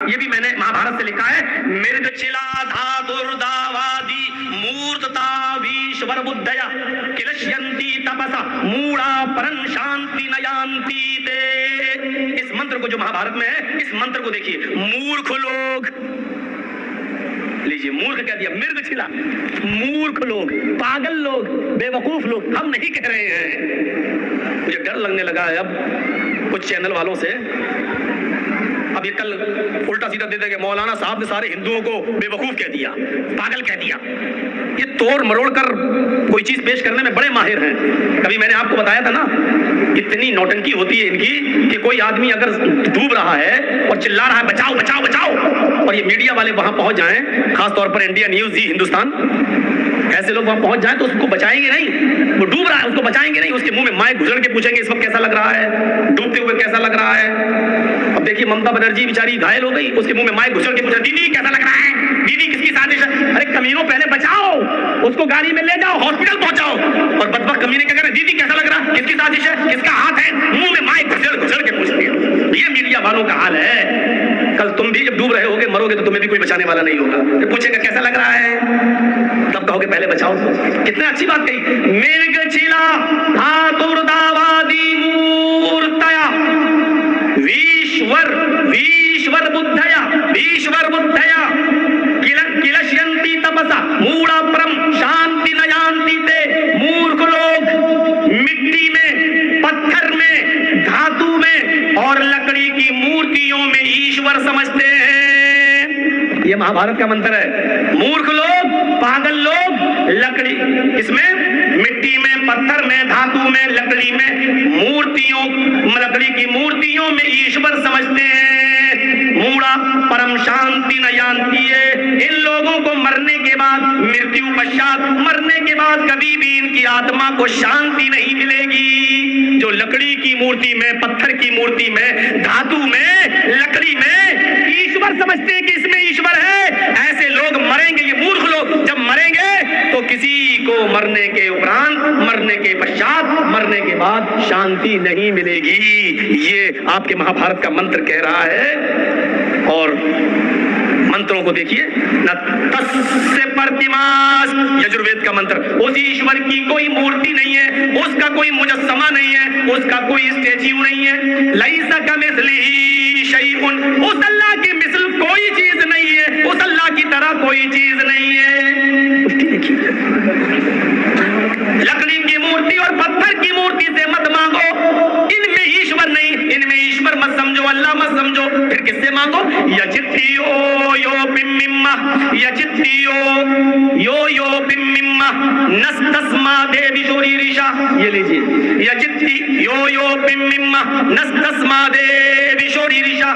یہ بھی میں نے مہابھارت سے لکھا ہے. مرگ چلا دھاترداوادی مورتتا ویشور بدھیا کلشینتی تپسا موڑا پرن شانتی نیانتی تے. اس منتر کو جو مہابھارت میں ہے, اس منتر کو دیکھیے. مورکھ لوگ, لیجیے مورکھ کہہ دیا, مرگ چھلا, مورکھ لوگ, پاگل لوگ, بے وقوف لوگ, ہم نہیں کہہ رہے ہیں. مجھے ڈر لگنے لگا ہے اب کچھ چینل والوں سے. اب یہ کل الٹا سیدھا دیتے کہ مولانا صاحب نے سارے ہندوؤں کو بے وقوف کہہ دیا, پاگل کہہ دیا. یہ توڑ مروڑ کر کوئی چیز پیش کرنے میں بڑے ماہر ہیں. کبھی میں نے آپ کو بتایا تھا نا, اتنی نوٹنکی ہوتی ہے ان کی کہ کوئی آدمی اگر ڈوب رہا ہے اور چلا رہا ہے بچاؤ بچاؤ بچاؤ, اور یہ میڈیا والے وہاں پہنچ جائیں, خاص طور پر انڈیا نیوز, جی ہندوستان, ایسے لوگ وہاں پہنچ جائیں تو اس کو بچائیں گے نہیں. وہ ڈوب رہا ہے, اس کو بچائیں گے نہیں. اس کے منہ میں مائک گھسڑ کے پوچھیں گے اس وقت کیسا لگ رہا ہے, ڈوبتے ہوئے کیسا لگ رہا ہے. اب دیکھیے ممتا بنرجی بیچاری گھائل ہو گئی, اس کے منہ میں مائک گھسڑ کے پوچھا دیدی کیسا لگ رہا ہے, دیدی کس کی سازش ہے. ارے کمینوں پہلے بچاؤ, اس کو گاڑی میں لے جاؤ, ہاسپٹل پہنچاؤ. اور بدبخت کمینے کیا کریں, دیدی کیسا لگ رہا, کس کی سازش ہے, کس کا ہاتھ ہے, منہ میں مائک گھسڑ کے پوچھتے ہیں. یہ میڈیا والوں کا حال ہے. کل تم بھی جب ڈوب رہے ہوگے, مرو گے تو تمہیں بھی کوئی بچانے والا نہیں ہوگا. پھر پوچھے گا کیسا لگ رہا ہے, تب کہو گے پہلے بچاؤ. کتنا اچھی بات کہی. مرگ چلا دھاترداوادی مورتیا ویشور بدھیا ویشور بدھیا کلشینتی تپسا موڑا پرم شانتی نیانتی تے. مورکھ لوگ مٹی میں, پتھر میں, دھاتو میں اور لکڑی کی مورتیوں میں ایشور سمجھتے ہیں. یہ مہابھارت کا منتر ہے. مورکھ لوگ, پاگل لوگ, لکڑی, اس میں مٹی میں, پتھر میں, دھاتو میں, لکڑی میں, مورتیوں, لکڑی کی مورتیوں میں ایشور سمجھتے ہیں. موڑا پرم شانتی نیانتی ہے. ان لوگوں کو مرنے کے بعد, مرتیو پشچات, مرنے کے بعد کبھی بھی ان کی آتما کو شانتی نہیں ملے گی. جو لکڑی کی مورتی میں, پتھر کی مورتی میں, دھاتو میں, لکڑی میں ایشور سمجھتے ہیں کہ اس میں ایشور ہے, ایسے لوگ مریں گے. یہ مورخ لوگ جب مریں گے تو کسی کو مرنے کے اپرانت, مرنے کے پشچات, مرنے کے بعد شانتی نہیں ملے گی. یہ آپ کے مہابھارت کا منتر کہہ رہا ہے. اور منتروں کو دیکھیے. تسّ پرتماس, یجروید کا منتر. اس ایشور کی کوئی مورتی نہیں ہے, اس کا کوئی مجسمہ نہیں ہے, اس کا کوئی اسٹیچیو نہیں ہے. لیس کمثلہ شیء, اس اللہ کی مثل کوئی چیز نہیں ہے, اس اللہ کی طرح کوئی چیز نہیں ہے. اس کی دیکھیے, لکڑی کی مورتی اور پتھر کی مورتی سے مت مانگو, ان میں ایشور نہیں, ان میں ایشور مت سمجھو, اللہ مت سمجھو. پھر کس سے مانگو, یچتیو یو پمما, یچتیو یو پمما نستسما دیوی شوری ریشا. یہ لیجیے, یچتی یو پمما نستسما دیوی شوری ریشا.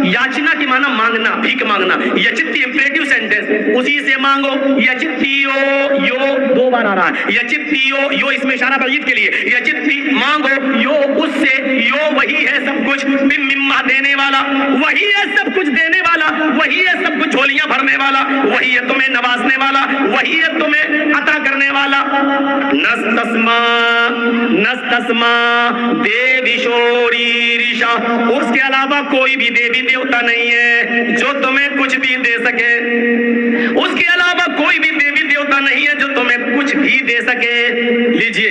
یاچنا کی معنی مانگنا, بھیک مانگنا. یچتی امپریٹیو سینٹینس, اسی سے مانگو. یچتیو یو دو بار آ رہا ہے. یچتیو یو اس میں اشارہ بعید کے لیے. یچتی مانگو, یو اس سے, یو وہی ہے سب کچھ, مما دینے والا, وہی ہے سب کچھ دینے والا, وہی ہے سب کچھ جھولیاں بھرنے والا, وہی ہے تمہیں نوازنے والا, وہی ہے تمہیں عطا کرنے والا. نستسما دیوی شوری ریشا, اس کے علاوہ کوئی بھی دیوی دیوتا نہیں ہے جو تمہیں کچھ بھی دے سکے. اس کے علاوہ کوئی بھی دیوی دیوتا نہیں ہے جو تمہیں کچھ بھی دے سکے. لیجئے,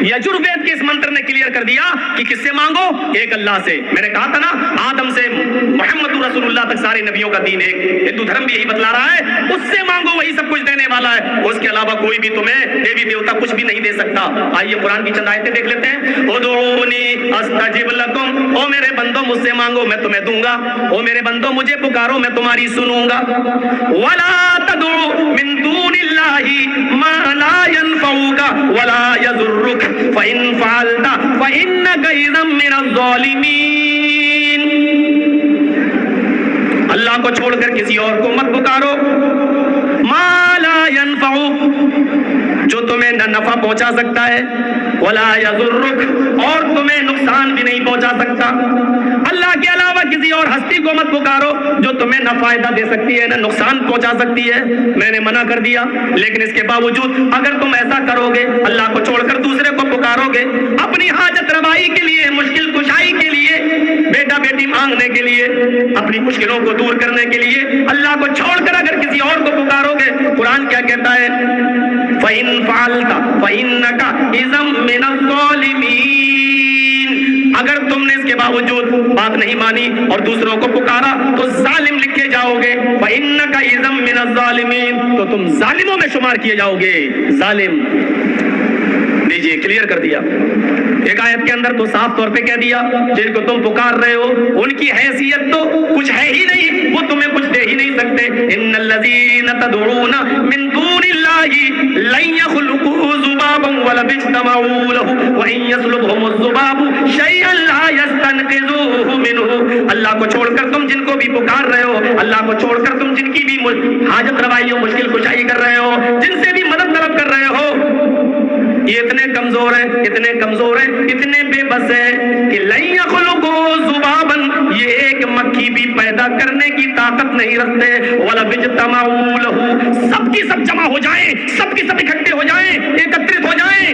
یجروید کے اس منتر نے کلیئر کر دیا کہ کس سے مانگو, ایک اللہ سے. میں نے کہا تھا نا, آدم سے محمد رسول اللہ تک سارے نبیوں کا دین ایک. ہندو دھرم بھی یہی بتلا رہا ہے, اس سے مانگو, وہی سب کچھ دینے والا ہے. اس کے علاوہ کوئی بھی تمہیں دیوی دیوتا کچھ بھی نہیں دے سکتا. آئیے قرآن کی چند آیتیں دیکھ لیتے ہیں. ادعونی استجب لکم, او میرے بندو مجھ سے مانگو میں تمہیں دوں گا. او میرے بندو مجھے پکارو میں تمہاری سنوں گا. ولا تدعو من دون اللہ ما لا ينفعك ولا يضرك فإن فعلت فإنك إذا من الظالمين. اللہ کو چھوڑ کر کسی اور کو مت پکارو. ما لا ينفع, جو تمہیں نہ نفع پہنچا سکتا ہے, ولا يضرك, اور تمہیں نقصان بھی نہیں پہنچا سکتا. اللہ کے علاوہ کسی اور ہستی کو مت پکارو جو تمہیں نہ فائدہ دے سکتی ہے نہ نقصان پہنچا سکتی ہے. میں نے منع کر دیا, لیکن اس کے باوجود اگر تم ایسا کرو گے, اللہ کو چھوڑ کر دوسرے کو پکارو گے اپنی حاجت روائی کے لیے, مشکل کشائی کے لیے, بیٹا بیٹی مانگنے کے لیے، اپنی مشکلوں کو دور کرنے کے لیے اللہ کو چھوڑ کر اگر کسی اور کو پکارو گے، قرآن کیا کہتا ہے؟ فَإِن فَعَلْتَ فَإِنَّكَ إِذًا مِّنَ الظَّالِمِينَ، اگر تم نے اس کے باوجود بات نہیں مانی اور دوسروں کو پکارا تو ظالم لکھے جاؤ گے، فَإِنَّكَ إِذًا مِّنَ الظَّالِمِينَ، تو تم ظالموں میں شمار کیے جاؤ گے۔ ظالم دیجئے، کلیئر کر دیا ایک آیت کے اندر تو صاف طور پہ کہہ دیا جن کو تم پکار رہے ہو ان کی حیثیت تو کچھ ہے ہی نہیں، وہ تمہیں کچھ دے ہی نہیں سکتے۔ ان الذین تدعون من دون اللہ لن يخلقوا ذبابا ولو اجتمعوا له وان يسلبهم الذباب شيئا لا يستنقذوه منه، اللہ کو چھوڑ کر تم جن کو بھی پکار رہے ہو، اللہ کو چھوڑ کر تم جن کی بھی حاجت روائی و مشکل کشائی کر رہے ہو، جن سے بھی مدد طلب کر رہے ہو، یہ اتنے کمزور ہیں، اتنے کمزور ہیں، اتنے بے بس ہیں کہ لن يخلقوا ذبابا، یہ ایک مکھی بھی پیدا کرنے کی طاقت نہیں رکھتے، ولو اجتمعوا له، سب کی سب جمع ہو جائیں، سب کی سب اکٹھے ہو جائیں، ایکترت ہو جائیں،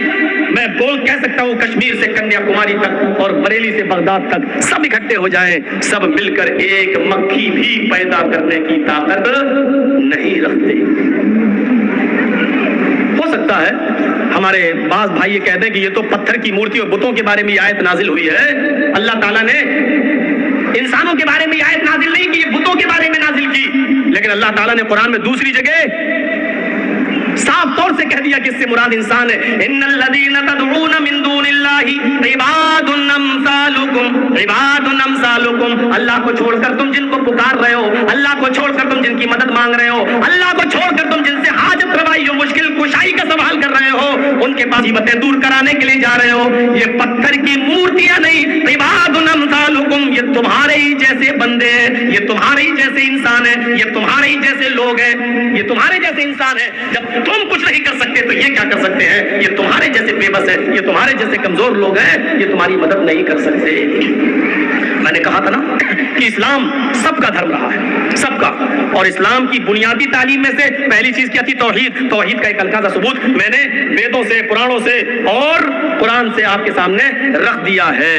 میں کہہ سکتا ہوں کشمیر سے کنیا کماری تک اور بریلی سے بغداد تک سب اکٹھے ہو جائیں، سب مل کر ایک مکھی بھی پیدا کرنے کی طاقت نہیں رکھتے۔ ہو سکتا ہے ہمارے بعض بھائی یہ کہتے ہیں کہ یہ تو پتھر کی مورتی اور بتوں کے بارے میں یہ آیت نازل ہوئی ہے، اللہ تعالیٰ نے انسانوں کے بارے میں یہ آیت نازل نہیں کی، یہ بتوں کے بارے میں نازل کی، لیکن اللہ تعالیٰ نے قرآن میں دوسری جگہ صاف طور سے کہہ دیا کہ اس سے مراد انسان ہے۔ ان الذین تدعون من دون اللہ عباد امثالکم، عباد امثالکم، اللہ کو چھوڑ کر تم جن کو پکار رہے ہو، اللہ کو چھوڑ کر تم جن کی مدد مانگ رہے ہو، اللہ کو چھوڑ کر تم جن سے حاجت روائی و مشکل کشائی کا سوال کر رہے ہو، ان کے پاس مصیبتیں دور کرانے کے لیے جا رہے ہو، یہ پتھر کی مورتیاں نہیں، عباد امثالکم، یہ تمہارے ہی جیسے بندے ہیں، یہ تمہارے ہی جیسے انسان ہیں، یہ تمہارے ہی جیسے لوگ ہیں، یہ تمہارے جیسے انسان ہیں۔ جب تم کچھ نہیں کر سکتے تو یہ کیا کر سکتے ہیں؟ یہ تمہارے جیسے بے بس ہے، یہ تمہارے جیسے کمزور لوگ ہیں، یہ تمہاری مدد نہیں کر سکتے۔ میں نے کہا تھا نا کہ اسلام سب کا دھرم رہا ہے، سب کا، اور اسلام کی بنیادی تعلیم میں سے پہلی چیز کیا تھی؟ توحید۔ توحید کا ایک ہلکا سا ثبوت میں نے ویدوں سے، پرانوں سے اور قرآن سے آپ کے سامنے رکھ دیا ہے۔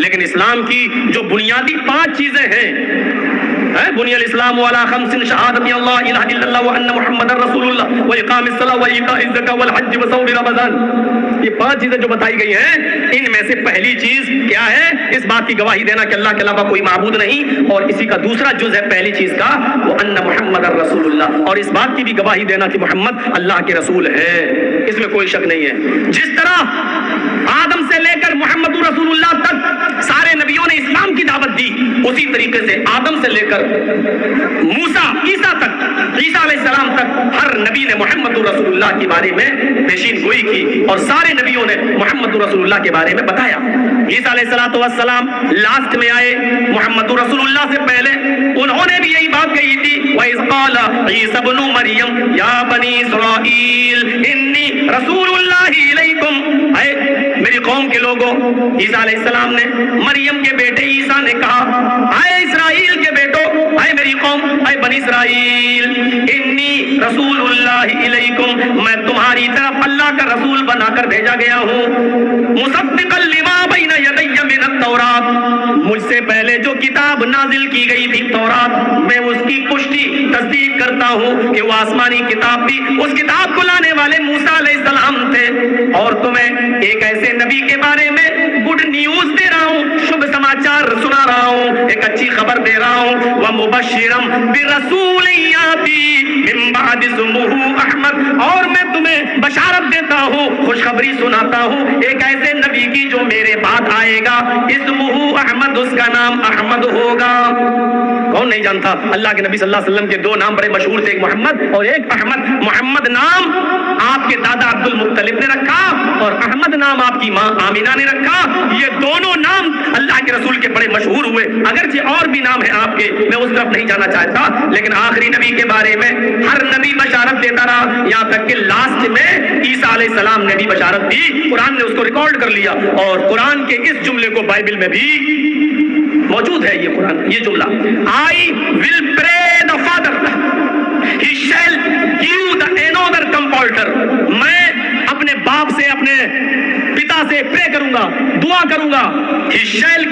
لیکن اسلام کی جو بنیادی 5 چیزیں ہیں، بنی الاسلام علی خمس شہادت اللہ الہ الا اللہ وان محمد رسول اللہ واقام الصلاۃ وایتاء الزکاۃ والحج وصوم رمضان، یہ 5 چیزیں جو بتائی گئی ہیں، ان میں سے پہلی چیز کیا ہے؟ اس بات کی گواہی دینا کہ اللہ کے علاوہ کوئی معبود نہیں، اور اسی کا دوسرا جز ہے پہلی چیز کا وہ ان محمد رسول اللہ، اور اس بات کی بھی گواہی دینا کہ محمد اللہ کے رسول ہے، اس میں کوئی شک نہیں ہے۔ جس طرح آدم سے لے کر محمد رسول اللہ تک سارے نبیوں نے اسلام کی دعوت دی، اسی طریقے سے آدم سے لے کر موسیٰ، عیسیٰ تک، عیسیٰ علیہ السلام تک ہر نبی نے محمد رسول اللہ کے بارے میں پیشین گوئی کی، اور سارے نبیوں نے محمد رسول اللہ کے بارے میں بتایا۔ عیسیٰ علیہ السلام لاسٹ میں آئے، محمد رسول اللہ سے پہلے انہوں نے بھی یہی بات کہی تھی، وَإِذْ قَالَ عِيسَى ابْنُ مَرْيَمَ يَا بَنِي إِسْرَائِيلَ إِنِّي رَسُولُ اللَّهِ إِلَيْكُمْ، اے میری قوم کے لوگوں، عیسیٰ علیہ السلام نے مریم کے بیٹے عیسیٰ نے کہا، اے اسرائیل کے بیٹو، اے میری قوم، اے بنی اسرائیل، انی رسول اللہ علیکم، میں تمہاری طرف اللہ کا رسول بنا کر بھیجا گیا ہوں، مصدقا لما بین یدی من التوراۃ، مجھ سے پہلے جو کتاب نازل کی گئی تھی تورات، میں اس کی پشتی تصدیق کرتا ہوں کہ وہ آسمانی کتاب بھی اس کتاب کو لانے والے موسیٰ علیہ السلام تھے، اور تمہیں ایک ایسے نبی کے بارے میں گڈ نیوز دے رہا ہوں، شبھ سماچار سنا رہا ہوں، ایک اچھی خبر دے رہا ہوں، وَمُبَشِّرًا بِرَسُولٍ يَأْتِي مِن بَعْدِ اسْمُهُ أَحْمَدَ، اور میں تمہیں بشارت دیتا ہوں، خوشخبری سناتا ہوں ایک ایسے نبی کی جو میرے بعد آئے گا، اسمہ احمد، اس کا نام احمد ہوگا۔ کون نہیں جانتا؟ اللہ کے نبی صلی اللہ علیہ وسلم کے 2 نام بڑے مشہور تھے، ایک محمد اور ایک احمد۔ محمد نام آپ کے دادا عبد المطلب نے رکھا، اور احمد نام آپ کی ماں آمینہ نے رکھا، یہ دونوں نام اللہ کے رسول کے بڑے مشہور ہوئے، اگرچہ اور بھی نام ہیں آپ کے، میں اس طرف نہیں جانا چاہتا، لیکن آخری نبی کے بارے میں ہر نبی بشارت دیتا رہا، یہاں تک کہ لاسٹ میں عیسیٰ علیہ السلام نے بھی بشارت دی، قرآن نے اس کو ریکارڈ کر لیا، اور قرآن کے اس جملے کو بائبل میں بھی موجود ہے، یہ قرآن یہ جملہ، I will pray the Father, he shall give the another comforter، میں اپنے باپ سے، اپنے پتا سے پرے کروں گا، دعا کروں گا، he shall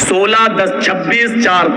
16, 10, 26, 4,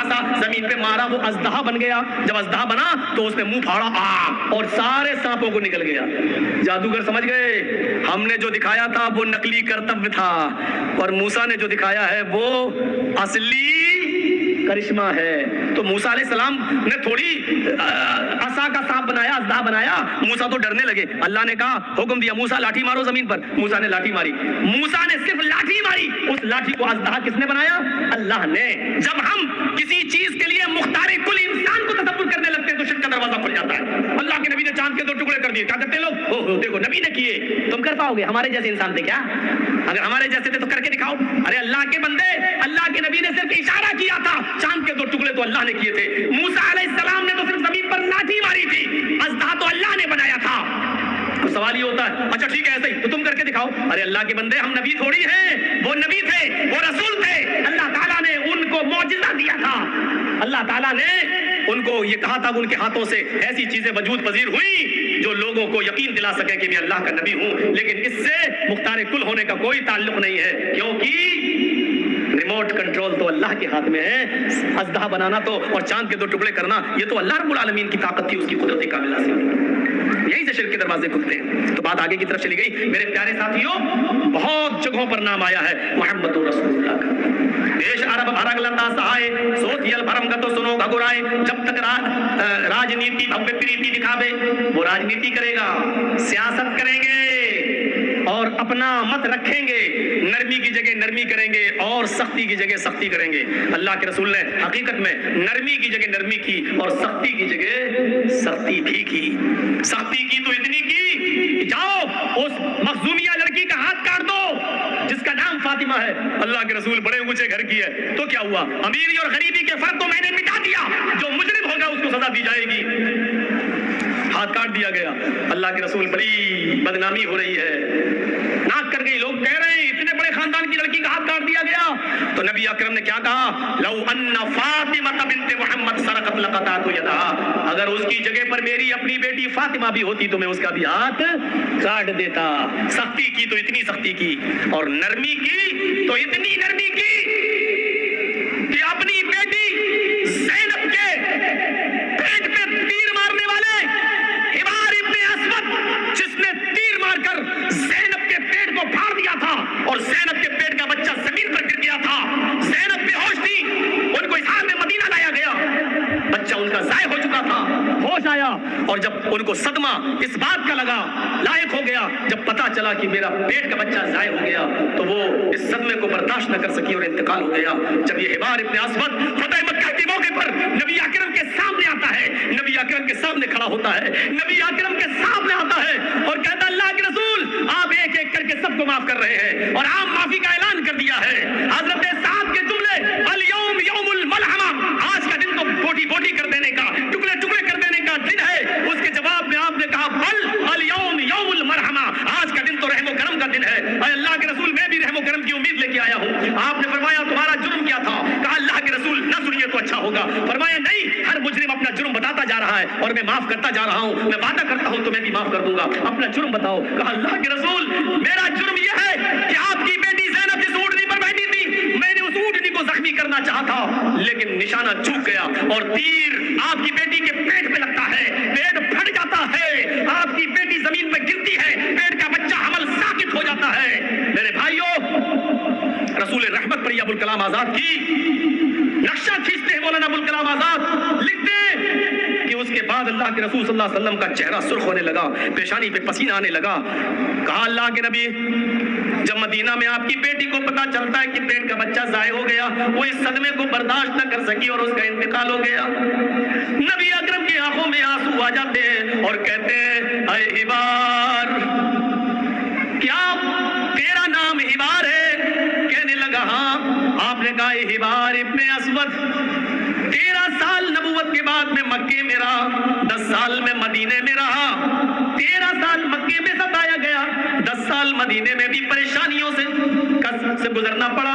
عصا زمین پہ مارا، وہ اژدہا بن گیا۔ جب اژدہا بنا تو اس نے منہ پھاڑا اور سارے سانپوں کو نکل گیا۔ جادوگر سمجھ گئے ہم نے جو دکھایا تھا وہ نقلی کرتب تھا، اور موسیٰ نے جو دکھایا ہے وہ اصلی کرشمہ ہے۔ تو موسیٰ علیہ السلام نے تھوڑی عصا کا سانپ بنایا، اژدہا بنایا، موسیٰ تو ڈرنے لگے۔ اللہ نے کہا، حکم دیا، موسیٰ لاٹھی مارو زمین پر۔ موسیٰ نے لاٹھی ماری، موسیٰ نے صرف لاٹھی ماری، اس لاٹھی کو اژدہا کس نے بنایا؟ اللہ نے۔ جب ہم کسی چیز کے لیے مختار کل انسان کو تصور کرنے لگتے ہیں تو شرک کا دروازہ کھل جاتا ہے۔ اللہ کے نبی نے چاند کے 2 ٹکڑے کر دیے، کیا کہتے ہیں لوگ؟ دیکھو نبی نے کیے، تم کر پاؤ گے؟ ہمارے جیسے انسان تھے کیا؟ اگر ہمارے جیسے تھے تو کر کے دکھاؤ۔ ارے اللہ کے بندے، اللہ کے نبی نے صرف اشارہ کیا تھا، چاند کے 2 ٹکڑے تو اللہ نے کیے تھے۔ موسیٰ علیہ السلام نے تو صرف زمین پر لاٹھی ماری تھی، اژدہا تو اللہ نے بنایا تھا۔ تو سوال یہ ہوتا ہے، اچھا ٹھیک ہے ایسا ہی تو تم کر کے دکھاؤ۔ ارے اللہ کے بندے، ہم نبی تھوڑی ہیں، وہ نبی تھے، وہ رسول تھے، اللہ تعالیٰ نے ان کو معجزہ دیا تھا۔ اللہ تعالیٰ نے ان کو یہ کہا تھا کہ ان کے ہاتھوں سے ایسی چیزیں وجود پذیر ہوئی جو لوگوں کو یقین دلا سکے کہ میں اللہ کا نبی ہوں، لیکن اس سے مختار کل ہونے کا کوئی تعلق نہیں ہے، کیونکہ ریموٹ کنٹرول تو اللہ کے ہاتھ میں ہے۔ اژدہا بنانا تو اور چاند کے 2 ٹکڑے کرنا یہ تو اللہ رب العالمین کی طاقت تھی، اس کی قدرت کاملہ سے، یہی سے شرک کے دروازے کھلتے ہیں۔ تو بات آگے کی طرف چلی گئی۔ میرے پیارے ساتھیوں، بہت جگہوں پر نام آیا ہے محمد رسول اللہ کا۔ دیش عرب ارگ لتا سہائے سوتیل بھرم گتو سنو گھگرائے، جب تک راجنیتی بھویہ پریتی دکھاوے، وہ راجنیتی کرے گا، سیاست کریں گے اور اپنا مت رکھیں گے، نرمی کی جگہ نرمی کریں گے اور سختی کی جگہ سختی کریں گے۔ اللہ کے رسول نے حقیقت میں نرمی کی جگہ نرمی کی اور سختی کی جگہ سختی بھی کی۔ سختی کی تو اتنی کی کہ جاؤ اس مخزومیہ لڑکی کا ہاتھ کاٹ دو جس کا نام فاطمہ ہے۔ اللہ کے رسول بڑے اونچے گھر کی ہے تو کیا ہوا؟ امیری اور غریبی کے فرق کو میں نے مٹا دیا، جو مجرم ہوگا اس کو سزا دی جائے گی۔ ہاتھ کاٹ دیا گیا۔ اللہ کے رسول بڑی بدنامی ہو رہی ہے، ناک کر گئی، لوگ کہہ رہے ہیں اتنے بڑے خاندان کی لڑکی کا ہاتھ کاٹ دیا گیا۔ تو نبی اکرم نے کیا کہا؟ لو ان فاطمہ بنت محمد سرقت لقطعت یدها، اگر اس کی جگہ پر میری اپنی بیٹی فاطمہ بھی ہوتی تو میں اس کا بھی ہاتھ کاٹ دیتا۔ سختی کی تو اتنی سختی کی اور نرمی کی تو اتنی نرمی کی کہ اپنی بیٹی زینب کے پیٹ پہ تیر مارنے والے حبار ابن اسود، جس نے تیر مار کر زینب کے پیٹ کو پھاڑ دیا تھا اور زینب کے پیٹ کا بچہ زمین پر گر گیا تھا، زینب بے ہوش تھی، ان کو اسحاق میں مدینہ لایا گیا، بچہ ان کا ضائع ہو چکا تھا، ہوش آیا اور جب ان کو صدمہ اس بات کا لگا، لائق ہو گیا، جب پتا چلا کہ میرا پیٹ کا بچہ ضائع ہو گیا تو وہ اس صدمے کو برداشت نہ کر سکی اور انتقال ہو گیا۔ جب یہ حبار ابن اسود فتح مکہ کے موقع پر نبی اکرم کے سامنے آتا ہے، نبی اکرم کے سامنے کھڑا ہوتا ہے، نبی اکرم کے سامنے آتا ہے اور کہتا ہے اللہ کے رسول آپ ایک ایک کر کے سب کو معاف کر رہے ہیں اور عام معافی کا اعلان کر دیا ہے۔ حضرت سعد کے جملے الیوم یوم الملحمہ، آج کا دن تو بوٹی بوٹی کر دینے کا، ٹکڑے ٹکڑے کر دینے کا دن ہے۔ اس کے جواب میں آپ نے کہا بل الیوم یوم المرحمہ، آج کا دن تو رحم و کرم کا دن ہے۔ اے اللہ کے رسول میں بھی رحم و کرم کی امید لے کے آیا ہوں۔ آپ نے فرمایا تمہارا جرم کیا تھا؟ کہا اللہ کے رسول نہ سنیے تو اچھا ہوگا۔ فرمایا نہیں، ہر مجرم اپنا جرم بتاتا جا رہا ہے اور میں معاف کرتا جا رہا ہوں، میں وعدہ کرتا ہوں تو میں بھی معاف کر دوں گا، اپنا جرم بتاؤ۔ کہا اللہ کے رسول میرا جرم یہ ہے کہ آپ کی بیٹی زینب جس اونٹنی پر بیٹھی تھی میں نے اس اونٹنی کو زخمی کرنا چاہا تھا لیکن نشانہ چوک گیا اور تیر آپ کی بیٹی کے پیٹ پہ لگتا ہے، پیٹ پھٹ جاتا ہے، آپ کی بیٹی زمین پہ گرتی ہے، پیٹ کا بچہ حمل ساکت ہو جاتا ہے۔ میرے بھائیوں، رسول رحمت پر ابوالکلام آزاد کی نقشہ کھینچتے ہیں مولانا ابوالکلام آزاد، لکھتے ہیں کہ اس کے بعد اللہ کے رسول صلی اللہ علیہ وسلم کا چہرہ سرخ ہونے لگا، پیشانی پہ پسینہ آنے لگا۔ کہا اللہ کے نبی جب مدینہ میں آپ کی بیٹی کو پتا چلتا ہے کہ پیٹ کا بچہ ضائع ہو گیا، وہ اس صدمے کو برداشت نہ کر سکی اور اس کا انتقال ہو گیا۔ نبی اکرم کی آنکھوں میں آنسو آ جاتے ہیں اور کہتے ہیں اے حبار، کیا تیرا نام حبار ہے؟ کہنے لگا ہاں۔ آپ نے کہا اے حبار ابن اسود، 13 سال نبوت کے بعد میں مکے میں رہا، 10 سال میں مدینے میں رہا، 13 سال مکے میں ستایا گیا، 10 سال مدینے میں بھی پریشانیوں سے گزرنا پڑا۔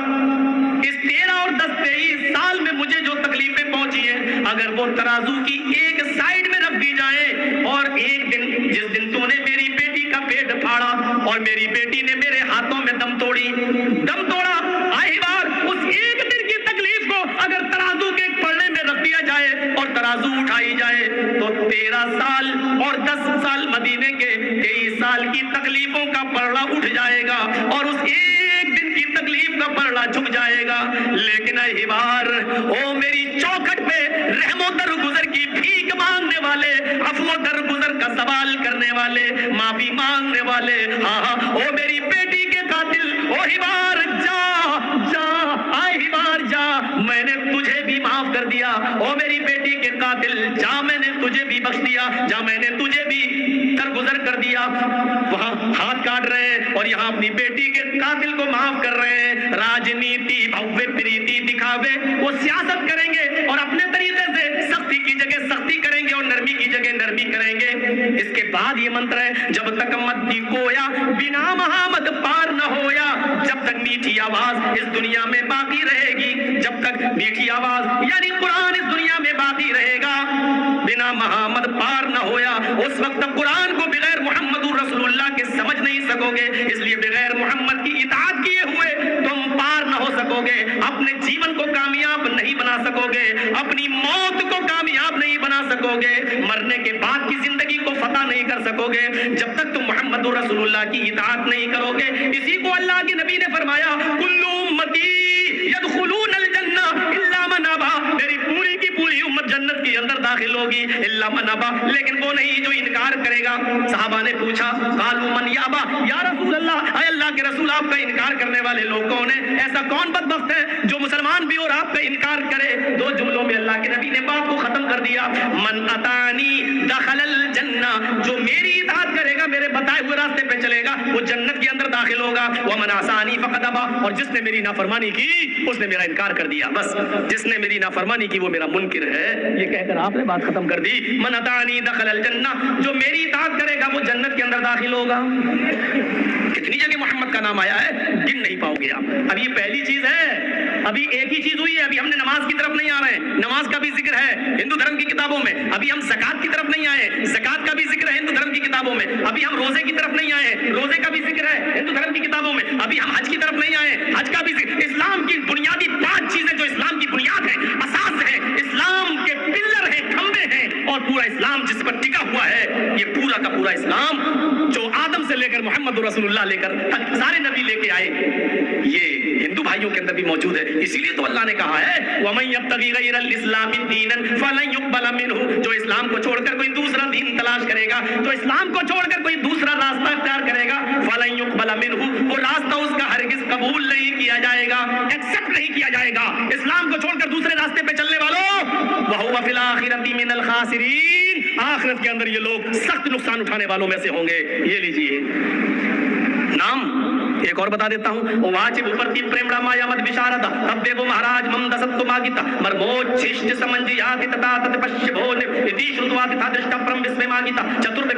اس 13 اور 10 23 سال میں مجھے جو تکلیفیں پہنچی ہیں اگر وہ ترازو کی ایک سائڈ میں رکھ دی جائے اور ایک دن جس دن تو نے میری بیٹی کا پیٹ پھاڑا اور میری بیٹی نے میرے ہاتھوں میں دم توڑا، آئے بار اس ایک اور ترازو اٹھائی جائے تو 13 سال اور 10 سال مدینے کے 23 سال کی تکلیفوں کا پلڑا اٹھ جائے گا اور اس ایک دن کی تکلیف کا پلڑا جھک جائے گا. لیکن اے حبار، او میری چوکھٹ پہ رحم و درگزر کی بھیک مانگنے والے، عفو و درگزر کا سوال کرنے والے، معافی مانگنے والے، ہاں او میری بیٹی کے قاتل، او حبار جا جا، آئے حبار جا، میں نے تجھے بھی معاف کر دیا. او میری بیٹی کے قاتل جا، میں نے تجھے بھی بخش دیا، جا میں نے تجھے بھی درگزر کر دیا. وہاں ہاتھ کاٹ رہے ہیں اور یہاں اپنی بیٹی کے قاتل کو معاف کر رہے ہیں. راجنیتی بھوے پریتی دکھاوے، وہ سیاست کریں گے اور اپنے طریقے سے سختی کی جگہ سختی کریں گے اور نرمی کی جگہ نرمی کریں گے. اس کے بعد یہ منتر ہے، جب تک مدی کویا بنا محمد پار نہ ہویا، جب تک میٹھی آواز اس دنیا میں باقی رہے گی، جب تک میٹھی آواز یعنی قرآن اس دنیا میں باقی رہے گا، بنا محمد پار نہ ہویا، اس وقت تک قرآن کو بغیر محمد رسول اللہ کے سمجھ نہیں سکو گے. اس لیے بغیر محمد کی اطاعت کیے ہوئے تم پار نہ ہو سکو گے، اپنے جیون کو کامیاب نہیں بنا سکو گے، اپنی موت کو کامیاب نہیں بنا سکو گے، مرنے کے بعد کی زندگی کو فتح نہیں کر سکو گے جب تک تم محمد رسول اللہ کی اطاعت نہیں کرو گے. اسی کو اللہ کے نبی نے فرمایا، کل امتی یدخلون الجنہ الا من ابا، میری پوری کی پوری امت جنت کے اندر داخل ہوگی الا من ابا، لیکن وہ نہیں جو انکار کرے گا. صحابہ نے پوچھا، قالوا من یابا، یا رسول اللہ، اے اللہ کے رسول آپ کا انکار کرنے والے لوگ کون ہیں؟ ایسا کون بدبخت ہے جو مسلمان بھی اور آپ کا انکار کرے؟ 2 جملوں میں اللہ کے نبی نے بات کو ختم کر دیا، من اطانی دخل الجنہ، جو میری اطاعت کرے گا، میرے بتائے ہوئے راستے پہ چلے گا، وہ جنت کے اندر داخل ہوگا. ومن عصانی فقد ابا، اور جس نے میری نافرمانی کی اس نے میرا انکار کر دیا. بس جس نے میری نافرمانی کی وہ میرا منکر ہے. یہ کہہ کر آپ نے بات ختم کر دی. من اطانی دخل الجنہ، جو میری اطاعت کرے گا وہ جنت کے اندر داخل ہوگا. کتنی جگہ محمد کا نام آیا ہے، گن نہیں پاؤ گے آپ. اب یہ پہلی چیز ہے، ابھی ایک ہی چیز ہوئی ہے. ابھی ہم نے نماز کی طرف نہیں آ رہے ہیں، نماز کا بھی ذکر ہے ہندو دھرم کی کتابوں میں. ابھی ہم زکات کی طرف نہیں آئے، زکات کا بھی ذکر ہے ہندو دھرم کی کتابوں میں. ابھی ہم روزے کی طرف نہیں آئے، روزے کا بھی ذکر ہے ہندو دھرم کی کتابوں میں. ابھی ہم حج کی طرف نہیں آئے، حج کا بھی ذکر. اسلام کی بنیادی 5 چیزیں جو اسلام کی بنیاد ہے، اساس ہے، اسلام کے پلر ہیں، کھمبے ہیں، اور پورا اسلام جس پر ٹکا ہوا ہے، یہ پورا کا پورا اسلام جو آدم سے لے کر محمد رسول اللہ لے کر سارے نبی لے کے آئے، یہ ہندو بھائیوں کے اندر بھی موجود ہے. اسی لیے تو اللہ نے کہا ہے وَمَن يَبْتَغِ غَيْرَ الْإِسْلَامِ دِينًا فَلَن يُقْبَلَ مِنْهُ، جو اسلام کو چھوڑ کر کوئی دوسرا دین تلاش کرے گا، تو اسلام کو چھوڑ کر کوئی دوسرا راستہ اختیار کرے گا، فَلَن يُقْبَلَ مِنْهُ، وہ راستہ اس کا ہرگز قبول نہیں کیا جائے گا، ایکسپٹ نہیں کیا جائے گا. اسلام کو چھوڑ کر دوسرے راستے پہ چلنے والوں، وَهُوَ فِي الْآخِرَةِ مِنَ الْخَاسِرِينَ، آخرت کے اندر یہ لوگ سخت نقصان اٹھانے والوں میں سے ہوں گے. یہ لیجئے نام ایک اور بتا دیتا ہوں، واجب اوپرتی پریمڑا مایا مد ವಿಶಾರದ ತದ್ದೇವ ಮಹಾರಾಜ ಮಂ ದಸತ್ತು ಮಾಗಿತ ಮರ್ಮೋಚ್ಛಿಷ್ಟ ಸಮಂಜಯಾತಿ ತಥಾ ತತ್ ಪಶ್ಯಭೋ ಇತಿ ಶ್ರುತವಾತಿ ತಾದೃಷ್ಟ ಪ್ರಂ ವಿಸ್ಮಯ ಮಾಗಿತ ಚತುರ್ಥ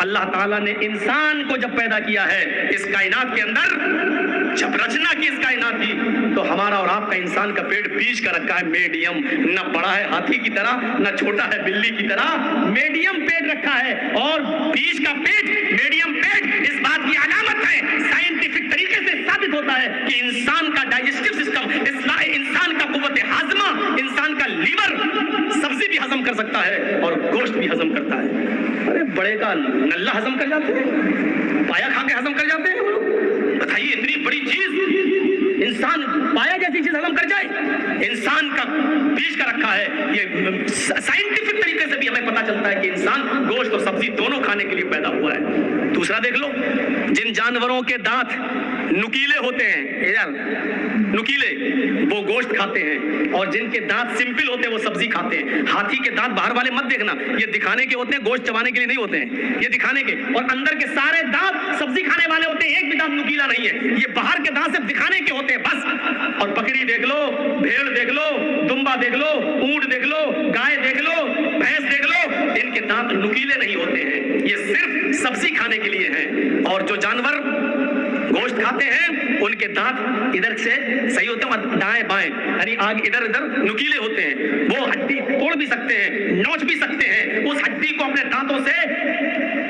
اللہ تعالیٰ نے انسان کو جب پیدا کیا ہے اس کائنات کے اندر، جب رچنا کی اس کائنات کی، تو ہمارا اور آپ کا انسان کا پیٹ بیچ کا رکھا ہے میڈیم، نہ بڑا ہے ہاتھی کی طرح نہ چھوٹا ہے بلی کی طرح، میڈیم پیٹ رکھا ہے. اور بیچ کا پیٹ، میڈیم پیٹ اس بات کی علامت ہے، سائنٹیفک طریقے سے ثابت ہوتا ہے کہ انسان کا ڈائجسٹو سسٹم، انسان کا قوت ہاضمہ، انسان کا لیور سبزی بھی ہضم کر سکتا ہے اور گوشت بھی ہضم کرتا ہے. ارے بڑے کا نلہ ہضم کر جاتے ہیں، پایا کھا کے ہضم کر جاتے ہیں. بتائیے اتنی بڑی چیز انسان پایا جیسی چیز ہضم کر جائے، انسان کا بیچ کا رکھا ہے. یہ سائنٹیفک طریقے سے بھی ہمیں پتا چلتا ہے کہ انسان گوشت اور سبزی دونوں کھانے کے لیے پیدا ہوا ہے. دوسرا دیکھ لو، جن جانوروں کے دانت نکیلے ہوتے ہیں، یار نکیلے، وہ گوشت کھاتے ہیں، اور جن کے دانت سمپل ہوتے ہیں وہ سبزی کھاتے ہیں. ہاتھی کے دانت باہر والے مت دیکھنا، یہ دکھانے کے ہوتے ہیں، گوشت چبانے کے لیے نہیں ہوتے ہیں، یہ دکھانے کے. اور اندر کے سارے دانت سبزی کھانے والے ہوتے ہیں، ایک بھی دانت نکیلا نہیں ہے. یہ باہر کے دانت صرف دکھانے کے ہوتے ہیں بس. اور بکری دیکھ لو، بھیڑ دیکھ لو، دمبا دیکھ لو، اونٹ دیکھ لو، گائے دیکھ لو، بھینس دیکھ لو، ان کے دانت نکیلے نہیں ہوتے ہیں، یہ صرف سبزی کھانے کے لیے ہیں. اور جو جانور گوشت کھاتے ہیں ان کے دانت ادھر سے صحیح ہوتے ہیں اور دائیں بائیں، یعنی آگے ادھر ادھر نکیلے ہوتے ہیں. وہ ہڈی توڑ بھی سکتے ہیں، نوچ بھی سکتے ہیں، اس ہڈی کو اپنے دانتوں سے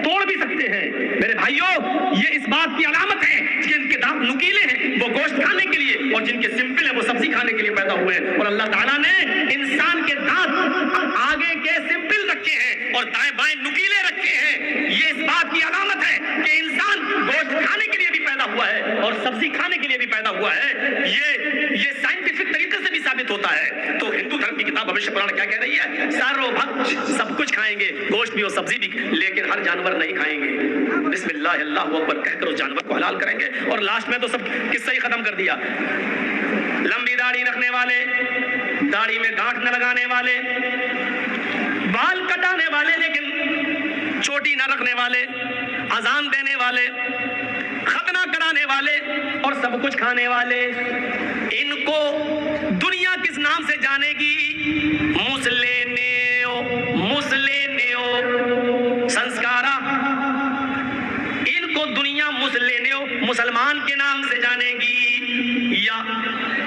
توڑ بھی سکتے ہیں. میرے بھائیوں، یہ اس بات کی علامت ہے کہ جن کے دانت نکیلے ہیں وہ گوشت کھانے کے لیے، اور جن کے سمپل ہیں وہ سبزی کھانے کے لیے پیدا ہوئے ہیں. اور اللہ تعالیٰ نے انسان کے دانت آگے کے سمپل رکھے ہیں اور دائیں بائیں نکیلے رکھے ہیں. یہ اس بات کی علامت ہے کہ انسان گوشت کھانے کے لیے بھی پیدا ہوا ہے اور سبزی کھانے کے لیے بھی پیدا ہوا ہے. یہ سائنٹیفک طریقے سے بھی ثابت ہوتا ہے. تو ہندو دھرم کی کتاب بھوشیہ پران کیا کہہ رہی ہے؟ سارو بھکش، سب کچھ کھائیں گے، گوشت بھی اور سبزی بھی، لیکن ہر جانور نہیں کھائیں گے. بسم اللہ اللہ اکبر کہہ کر اس جانور کو حلال کریں گے. اور لاسٹ میں تو سب قصہ ہی ختم کر دیا. لمبی داڑھی رکھنے والے، داڑھی میں گانٹھ نہ لگانے والے، بال کٹانے والے لیکن چوٹی نہ رکھنے والے، اذان دینے والے، ختنہ کرانے والے اور سب کچھ کھانے والے، ان کو دنیا کس نام سے جانے گی؟ مسلینیو، مسلینیو سنسکارا. ان کو دنیا مسلینیو، مسلمان کے نام سے جانے گی، یا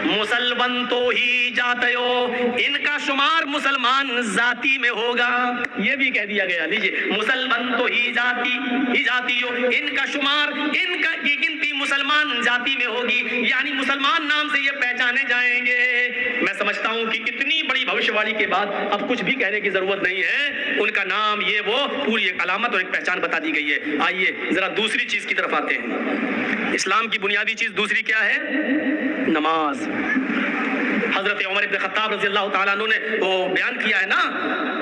مسلمان تو ہی جاتے ہو، ان کا شمار مسلمان ذاتی میں ہوگا. یہ بھی کہہ دیا گیا، لیجئے، مسلمان تو ہی جاتی ہو، ان کا شمار، ان کا کی گنتی مسلمان ذاتی میں ہوگی، یعنی مسلمان نام سے یہ پہچانے جائیں گے. میں سمجھتا ہوں کہ اتنی بڑی بھوشیہ واڑی کے بعد اب کچھ بھی کہنے کی ضرورت نہیں ہے. ان کا نام، یہ وہ پوری ایک علامت اور ایک پہچان بتا دی گئی ہے. آئیے ذرا دوسری چیز کی طرف آتے ہیں. اسلام کی بنیادی چیز دوسری کیا ہے؟ نماز. حضرت عمر ابن خطاب رضی اللہ تعالیٰ عنہ نے وہ بیان کیا ہے نا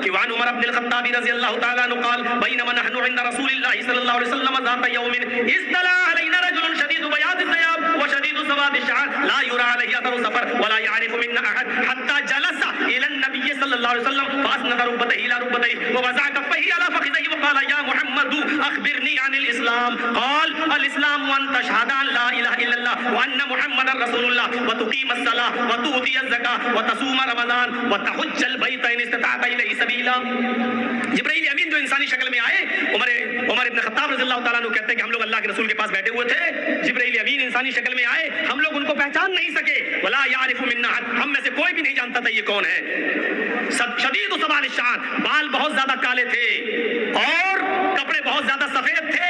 کہ وعن عمر ابن الخطاب رضی اللہ تعالیٰ عنہ قال بینما نحن عند رسول اللہ صلی اللہ علیہ وسلم ذات یوم اطلع علینا رجل شدید بیاض الثياب وشدید سواد الشعر لا يرى علیہ اثر السفر ولا يعرف منا احد حتى جلس الى النبي صلی اللہ علیہ وسلم فاسند ركبته الى ركبتيه ووضع كفيه على فخذيه وقال يا محمد اخبرني عن الاسلام. قال الاسلام ان تشهد ان لا اله الا الله وان محمدا رسول الله وتقيم الصلاه وتؤتي الزکاة وتصوم رمضان وتحج البیت ان استطعت الیہ سبیلا. جبرائیل امین جو انسانی شکل میں آئے، عمر ابن خطاب رضی اللہ تعالیٰ عنہ کہتے ہیں کہ ہم لوگ اللہ کے رسول کے پاس بیٹھے ہوئے تھے، جبرائیل امین انسانی شکل میں آئے، ہم لوگ ان کو پہچان نہیں سکے. ولا یعرف منا احد، ہم میں سے کوئی بھی نہیں جانتا تھا یہ کون ہے. شدید سواد الشعر، بال بہت زیادہ کالے تھے اور کپڑے بہت زیادہ سفید تھے.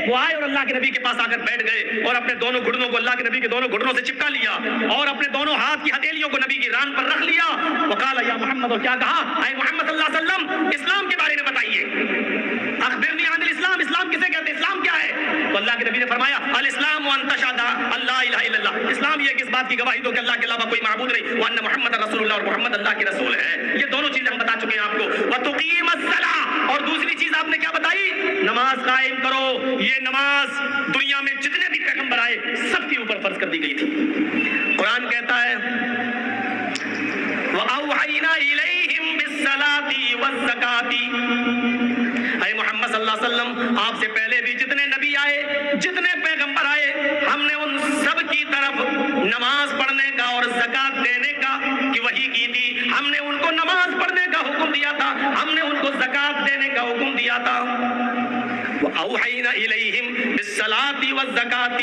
وہ آئے اور اللہ کے نبی کے پاس آ کر بیٹھ گئے اور اپنے دونوں گھٹنوں کو اللہ کے نبی کے دونوں گھٹنوں سے چپکا لیا اور اپنے دونوں ہاتھ کی ہتھیلیوں کو نبی کی ران پر رکھ لیا. وقال یا محمد، اور کیا کہا؟ اے محمد صلی اللہ علیہ وسلم، اسلام کے بارے میں بتائیے. اخبرنی عن الاسلام، اسلام کسے کہتے ہیں، اسلام کیا ہے؟ تو اللہ کے نبی نے فرمایا الاسلام ان تشهد ان لا الہ الا اللہ. اسلام یہ کہ اس بات کی گواہی دو کہ اللہ کے علاوہ کوئی معبود نہیں، وان محمد رسول اللہ، اور محمد اللہ کے رسول ہے. یہ دونوں چیزیں ہم بتا چکے ہیں آپ کو. وتقیم الصلاۃ، اور دوسری چیز آپ نے کیا بتائی؟ نماز قائم کرو. یہ نماز دنیا میں جتنے بھی پیغمبر آئے سب کے اوپر فرض کر دی گئی تھی. قرآن کہتا ہے وَأَوْحَيْنَا إِلَيْهِمْ بِالصَّلَاةِ وَالزَّكَاةِ. اے محمد صلی اللہ علیہ وسلم، آپ سے پہلے بھی جتنے نبی آئے، جتنے پیغمبر آئے، ہم نے ان سب کی طرف نماز پڑھنے کا اور زکات دینے کا کی وحی کی تھی. ہم نے ان کو نماز پڑھنے کا حکم دیا تھا، ہم نے ان کو زکات دینے کا حکم دیا تھا. وَأَوْحَيْنَا إِلَيْهِمْ بِالصَّلَاةِ وَالزَّكَاةِ،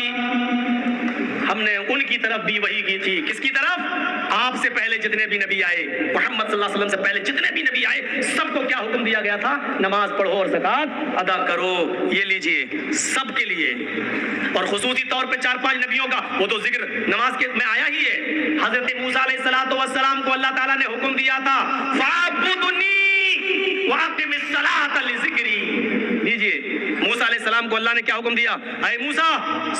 ہم نے ان کی طرف بھی وحی کی تھی. کس کی طرف؟ آپ سے پہلے جتنے بھی نبی آئے، محمد صلی اللہ علیہ وسلم سے پہلے جتنے بھی نبی آئے، سب کو کیا حکم دیا گیا تھا؟ نماز پڑھو اور زکوٰۃ ادا کرو. یہ لیجئے سب کے لیے، اور خصوصی طور پہ 4-5 نبیوں کا وہ تو ذکر نماز کے میں آیا ہی ہے. حضرت موسیٰ علیہ السلام کو اللہ تعالیٰ نے حکم دیا تھا فَاعْبُدْنِي وَأَقِمِ الصَّلَاةَ لِذِكْرِي. لیجئے موسیٰ علیہ السلام کو اللہ نے کیا حکم دیا؟ اے موسیٰ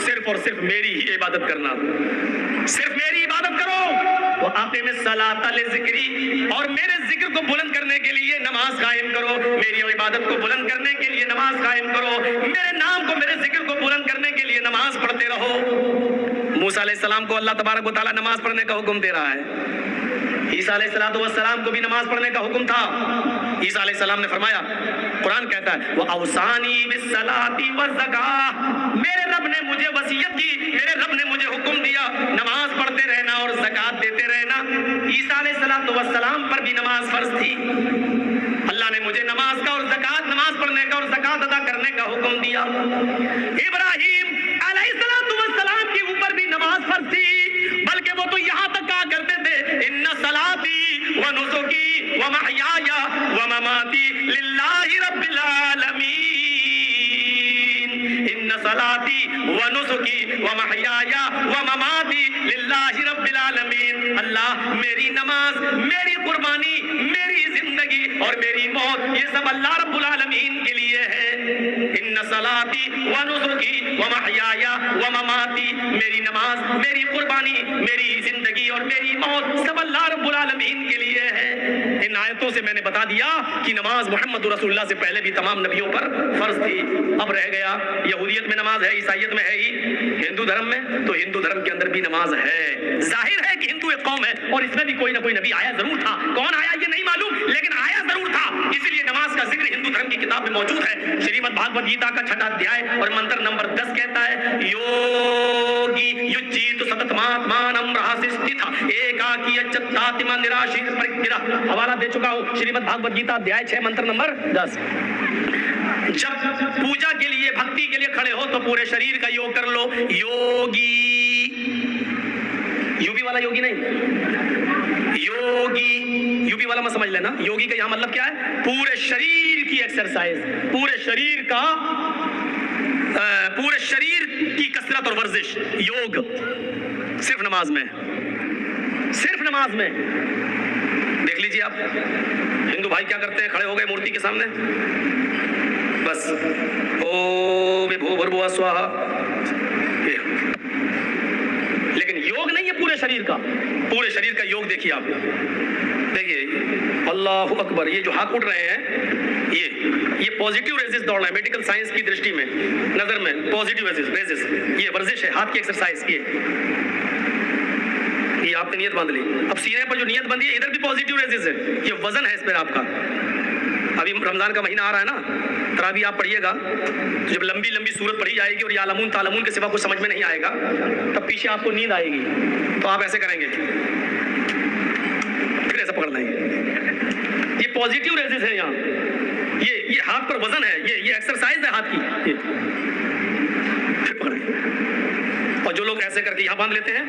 صرف اور صرف میری ہی عبادت کرنا، صرف میری عبادت کرو. وَأَقِمِ الصَّلَاةَ لِذِكْرِي، اور میرے ذکر کو بلند کرنے کے لیے نماز قائم کرو، میری عبادت کو بلند کرنے کے لیے نماز قائم کرو، میرے نام کو، میرے ذکر کو بلند کرنے کے لیے نماز پڑھتے رہو. موسیٰ علیہ السلام کو اللہ تبارک و تعالیٰ نماز پڑھنے کا حکم دے رہا ہے. عیسیٰ علیہ السلام کو بھی نماز پڑھنے کا حکم تھا. عیسیٰ علیہ السلام نے فرمایا، قرآن کہتا ہے وَأَوْصَانِي بِالصَّلَاةِ وَالزَّكَاةِ، میرے رب نے مجھے وصیت کی، میرے رب نے مجھے حکم دیا نماز پڑھتے رہنا اور زکوٰۃ دیتے رہنا. عیسیٰ علیہ السلام پر بھی نماز فرض تھی. اللہ نے مجھے نماز کا اور زکوٰۃ، نماز پڑھنے کا اور زکوٰۃ ادا کرنے کا حکم دیا. ابراہیم علیہ السلام کے اوپر بھی نماز فرض تھی، بلکہ وہ تو یہاں تک کہا کرتے تھے ان صلاتی و نسکی و محیایا و مماتی للہ رب العالمین، ان صلاتی و نسکی و محیایا و مماتی للہ رب العالمین. اللہ میری نماز، میری قربانی، میری زندگی اور میری موت یہ سب اللہ رب العالمین کے لیے ہے. ان صلاتی و نسکی و محیایا و مماتی، میری نماز، میری قربانی، میری زندگی اور میری موت سب اللہ رب العالمین کے لیے ہے. ان آیتوں سے میں نے بتا دیا کہ نماز محمد رسول اللہ سے پہلے بھی تمام نبیوں پر فرض تھی. اب رہ گیا یہودیت میں نماز ہے، عیسائیت میں ہے ہی، ہندو دھرم میں تو ہندو دھرم کے اندر بھی نماز ہے. ظاہر ہے کہ ہندو ایک قوم ہے اور اس میں بھی کوئی نہ کوئی نبی آیا ضرور تھا. کون آیا یہ نہیں معلوم، لیکن آیا ضرور تھا. اسی لیے نماز کا ذکر ہندو دھرم کی کتاب میں موجود ہے. شریمد بھاگوت گیتا کا 6واں ادھیائے اور منتر نمبر 10 کہتا ہے یوگی یجیت ستتماتمانم رہاسستھا ایکاکی اچتاتما نراشیر پرگرہ. حوالہ دے چکا ہوں شریمد بھاگوت گیتا ادھیائے 6 منتر نمبر 10. جب پوجا کے لیے، بھکتی کے لیے کھڑے ہو تو پورے شریر کا یوگ کر لو. یوگی، یوبی والا یوگی نہیں، یوگی یوبی والا میں سمجھ لینا. یوگی کا یہاں مطلب کیا ہے؟ پورے شریر کی ایکسرسائز، پورے شریر کا، پورے شریر کی کثرت اور ورزش. یوگ صرف نماز میں، صرف نماز میں. دیکھ لیجیے آپ ہندو بھائی کیا کرتے ہیں، کھڑے ہو گئے مورتی کے سامنے، بس اوم بھوربھوسوہا سواہا. لیکن یوگ نہیں ہے پورے شریر کا. پورے شریر کا یوگ دیکھیے آپ، دیکھیے اللہ اکبر. یہ جو ہاتھ اٹھ رہے ہیں یہ پازیٹیو ریزز دوڑ رہے ہیں. میڈیکل سائنس کی درشٹی میں، نظر میں پازیٹیو ریزز، یہ ورزش ہے، ہاتھ کی ایکسرسائز. یہ آپ نے نیت باندھ لی. اب سینے پر جو نیت بندھی ہے ادھر بھی پازیٹیو ریزز ہے. یہ وزن ہے اس پر آپ کا. ابھی رمضان کا مہینہ آ رہا ہے نا، تراویح آپ پڑھیے گا، جب لمبی لمبی سورت پڑھی جائے گی اور یعلمون تعلمون کے سوا کچھ سمجھ میں نہیں آئے گا، تب پیچھے آپ کو نیند آئے گی تو آپ ایسے کریں گے، پھر ایسا پکڑ لیں گے. یہ پازیٹیو ریزز ہے یہاں. یہ ہاتھ پر وزن ہے، یہ ایکسرسائز ہے ہاتھ کی. پھر پکڑیں گے. اور جو لوگ ایسے کر کے یہاں باندھ لیتے ہیں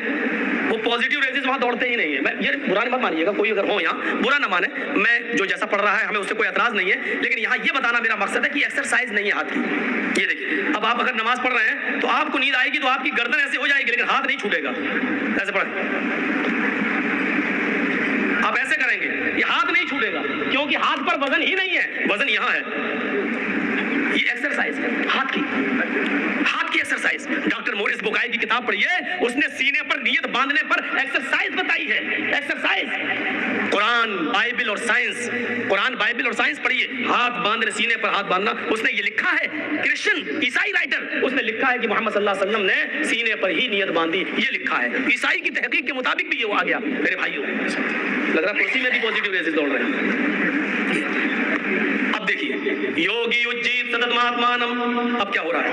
وہ پازیٹیو ریزز وہاں دوڑتے ہی نہیں ہیں. یہ برا مت مانیے گا، کوئی اگر ہو یہاں برا نہ مانے. میں جو جیسا پڑھ رہا ہے ہمیں اس سے کوئی اعتراض نہیں ہے، لیکن یہاں یہ بتانا میرا مقصد ہے کہ ایکسرسائز نہیں ہے ہاتھ کی. یہ دیکھیے اب آپ اگر نماز پڑھ رہے ہیں تو آپ کو نیند آئے گی تو آپ کی گردن ایسے ہو جائے گی، لیکن ہاتھ نہیں چھوٹے گا. ایسے پڑھیں، آپ ایسے کریں گے، یہ ہاتھ نہیں چھوٹے گا کیونکہ ہاتھ پر وزن ہی نہیں ہے، وزن یہاں ہے. یہ ایکسرسائز ہے ہاتھ کی، ہاتھ کی ایکسرسائز. ڈاکٹر مورس بکائی کی کتاب پڑھیے، اس نے سینے پر نیت باندھنے پر ایکسرسائز بتائی ہے. ایکسرسائز قرآن، بائبل اور سائنس. قرآن، بائبل اور سائنس پڑھیے. ہاتھ باندھنے، سینے پر ہاتھ باندھنا، اس نے یہ لکھا ہے. کرسچن عیسائی رائٹر اس نے لکھا ہے کہ محمد صلی اللہ علیہ وسلم نے سینے پر ہی نیت باندھی. یہ لکھا ہے. عیسائی کی تحقیق کے مطابق بھی یہ آ گیا. میرے بھائیوں لگ رہا کرسی میں بھی پازیٹیو ریزز دوڑ رہے ہیں. اب دیکھیے یوگی یجیت ستتماتمانم. اب کیا ہو رہا ہے؟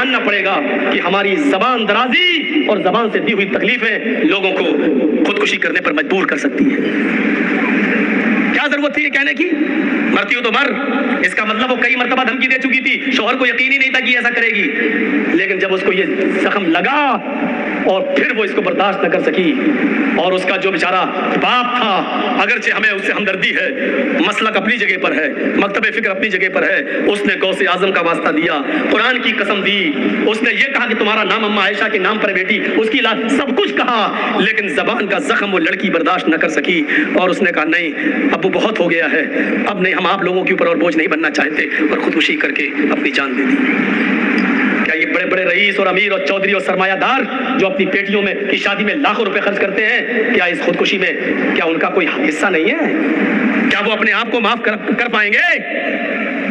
ماننا پڑے گا کہ ہماری زبان درازی اور زبان سے دی ہوئی تکلیفیں لوگوں کو خودکشی کرنے پر مجبور کر سکتی ہے۔ کیا ضرورت تھی یہ کہنے کی؟ مرتی ہو تو مر، اس کا مطلب وہ کئی مرتبہ دھمکی دے چکی تھی، شوہر کو یقین ہی نہیں تھا کہ ایسا کرے گی، لیکن جب اس کو یہ زخم لگا اور پھر وہ اس کو برداشت نہ کر سکی، اور اس کا جو بیچارہ باپ تھا، اگرچہ ہمیں اس سے ہمدردی ہے، مسلک اپنی جگہ پر ہے، مکتب فکر اپنی جگہ پر ہے، اس نے غوث اعظم کا واسطہ دیا، قرآن کی قسم دی، اس نے یہ کہا کہ تمہارا نام اما عائشہ کے نام پر بیٹی، اس کی سب کچھ کہا، لیکن زبان کا زخم وہ لڑکی برداشت نہ کر سکی، اور اس نے کہا نہیں اب وہ بہت ہو گیا ہے، اب نہیں، ہم آپ لوگوں کے اوپر اور بوجھ نہیں بننا چاہتے، اور خودکشی کر کے اپنی جان دے دی۔ کیا یہ بڑے بڑے رئیس اور امیر اور چودھری اور سرمایہ دار جو اپنی بیٹیوں میں کی شادی میں لاکھوں روپے خرچ کرتے ہیں، کیا اس خودکشی میں کیا ان کا کوئی حصہ نہیں ہے؟ کیا وہ اپنے آپ کو معاف کر پائیں گے؟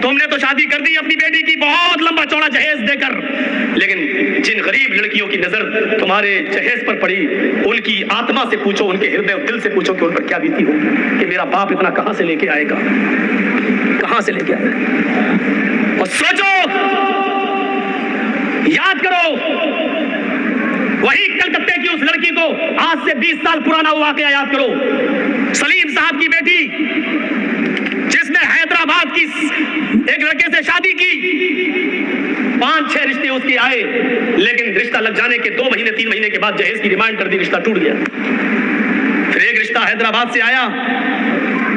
تم نے تو شادی کر دی اپنی بیٹی کی بہت لمبا چوڑا جہیز دے کر، لیکن جن غریب لڑکیوں کی نظر تمہارے جہیز پر پڑی، ان کی آتما سے پوچھو، ان کے ہردے اور دل سے پوچھو کہ ان پر کیا بیتی ہوگی کہ میرا باپ اتنا کہاں سے لے کے آئے گا، کہاں سے لے کے آئے گا؟ اور سوچو، یاد کرو وہی کلکتے کی اس لڑکی کو آج سے 20 سال پرانا واقعہ یاد کرو، سلیم صاحب کی بیٹی جس نے حیدرآباد کی ایک لڑکے سے شادی کی، 5-6 رشتے اس کے آئے، لیکن رشتہ لگ جانے کے 2 مہینے 3 مہینے کے بعد جہیز کی ڈیمانڈ کر دی، رشتہ ٹوٹ گیا۔ پھر ایک رشتہ حیدرآباد سے آیا،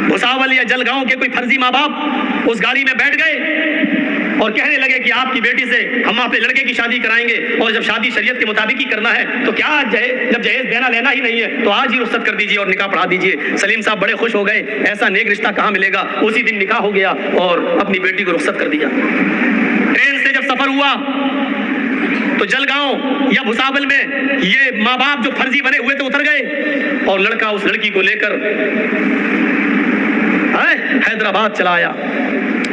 بھساول یا جلگاؤں کے کوئی فرضی ماں باپ اس گاڑی میں بیٹھ گئے اور کہنے لگے کہ آپ کی بیٹی سے ہم اپنے لڑکے کی شادی کرائیں گے، اور جب شادی شریعت کے مطابق ہی کرنا ہے تو کیا جب جہیز دینا لینا ہی نہیں ہے تو آج ہی رخصت کر دیجئے اور نکاح پڑھا دیجئے۔ سلیم صاحب بڑے خوش ہو گئے، ایسا نیک رشتہ کہاں ملے گا، اسی دن نکاح ہو گیا اور اپنی بیٹی کو رخصت کر دیا۔ ٹرین سے جب سفر ہوا تو جلگاؤں یا بھساول میں یہ ماں باپ جو فرضی بنے ہوئے تھے اتر گئے، اور لڑکا اس لڑکی کو لے کر حیدرآباد چلا آیا۔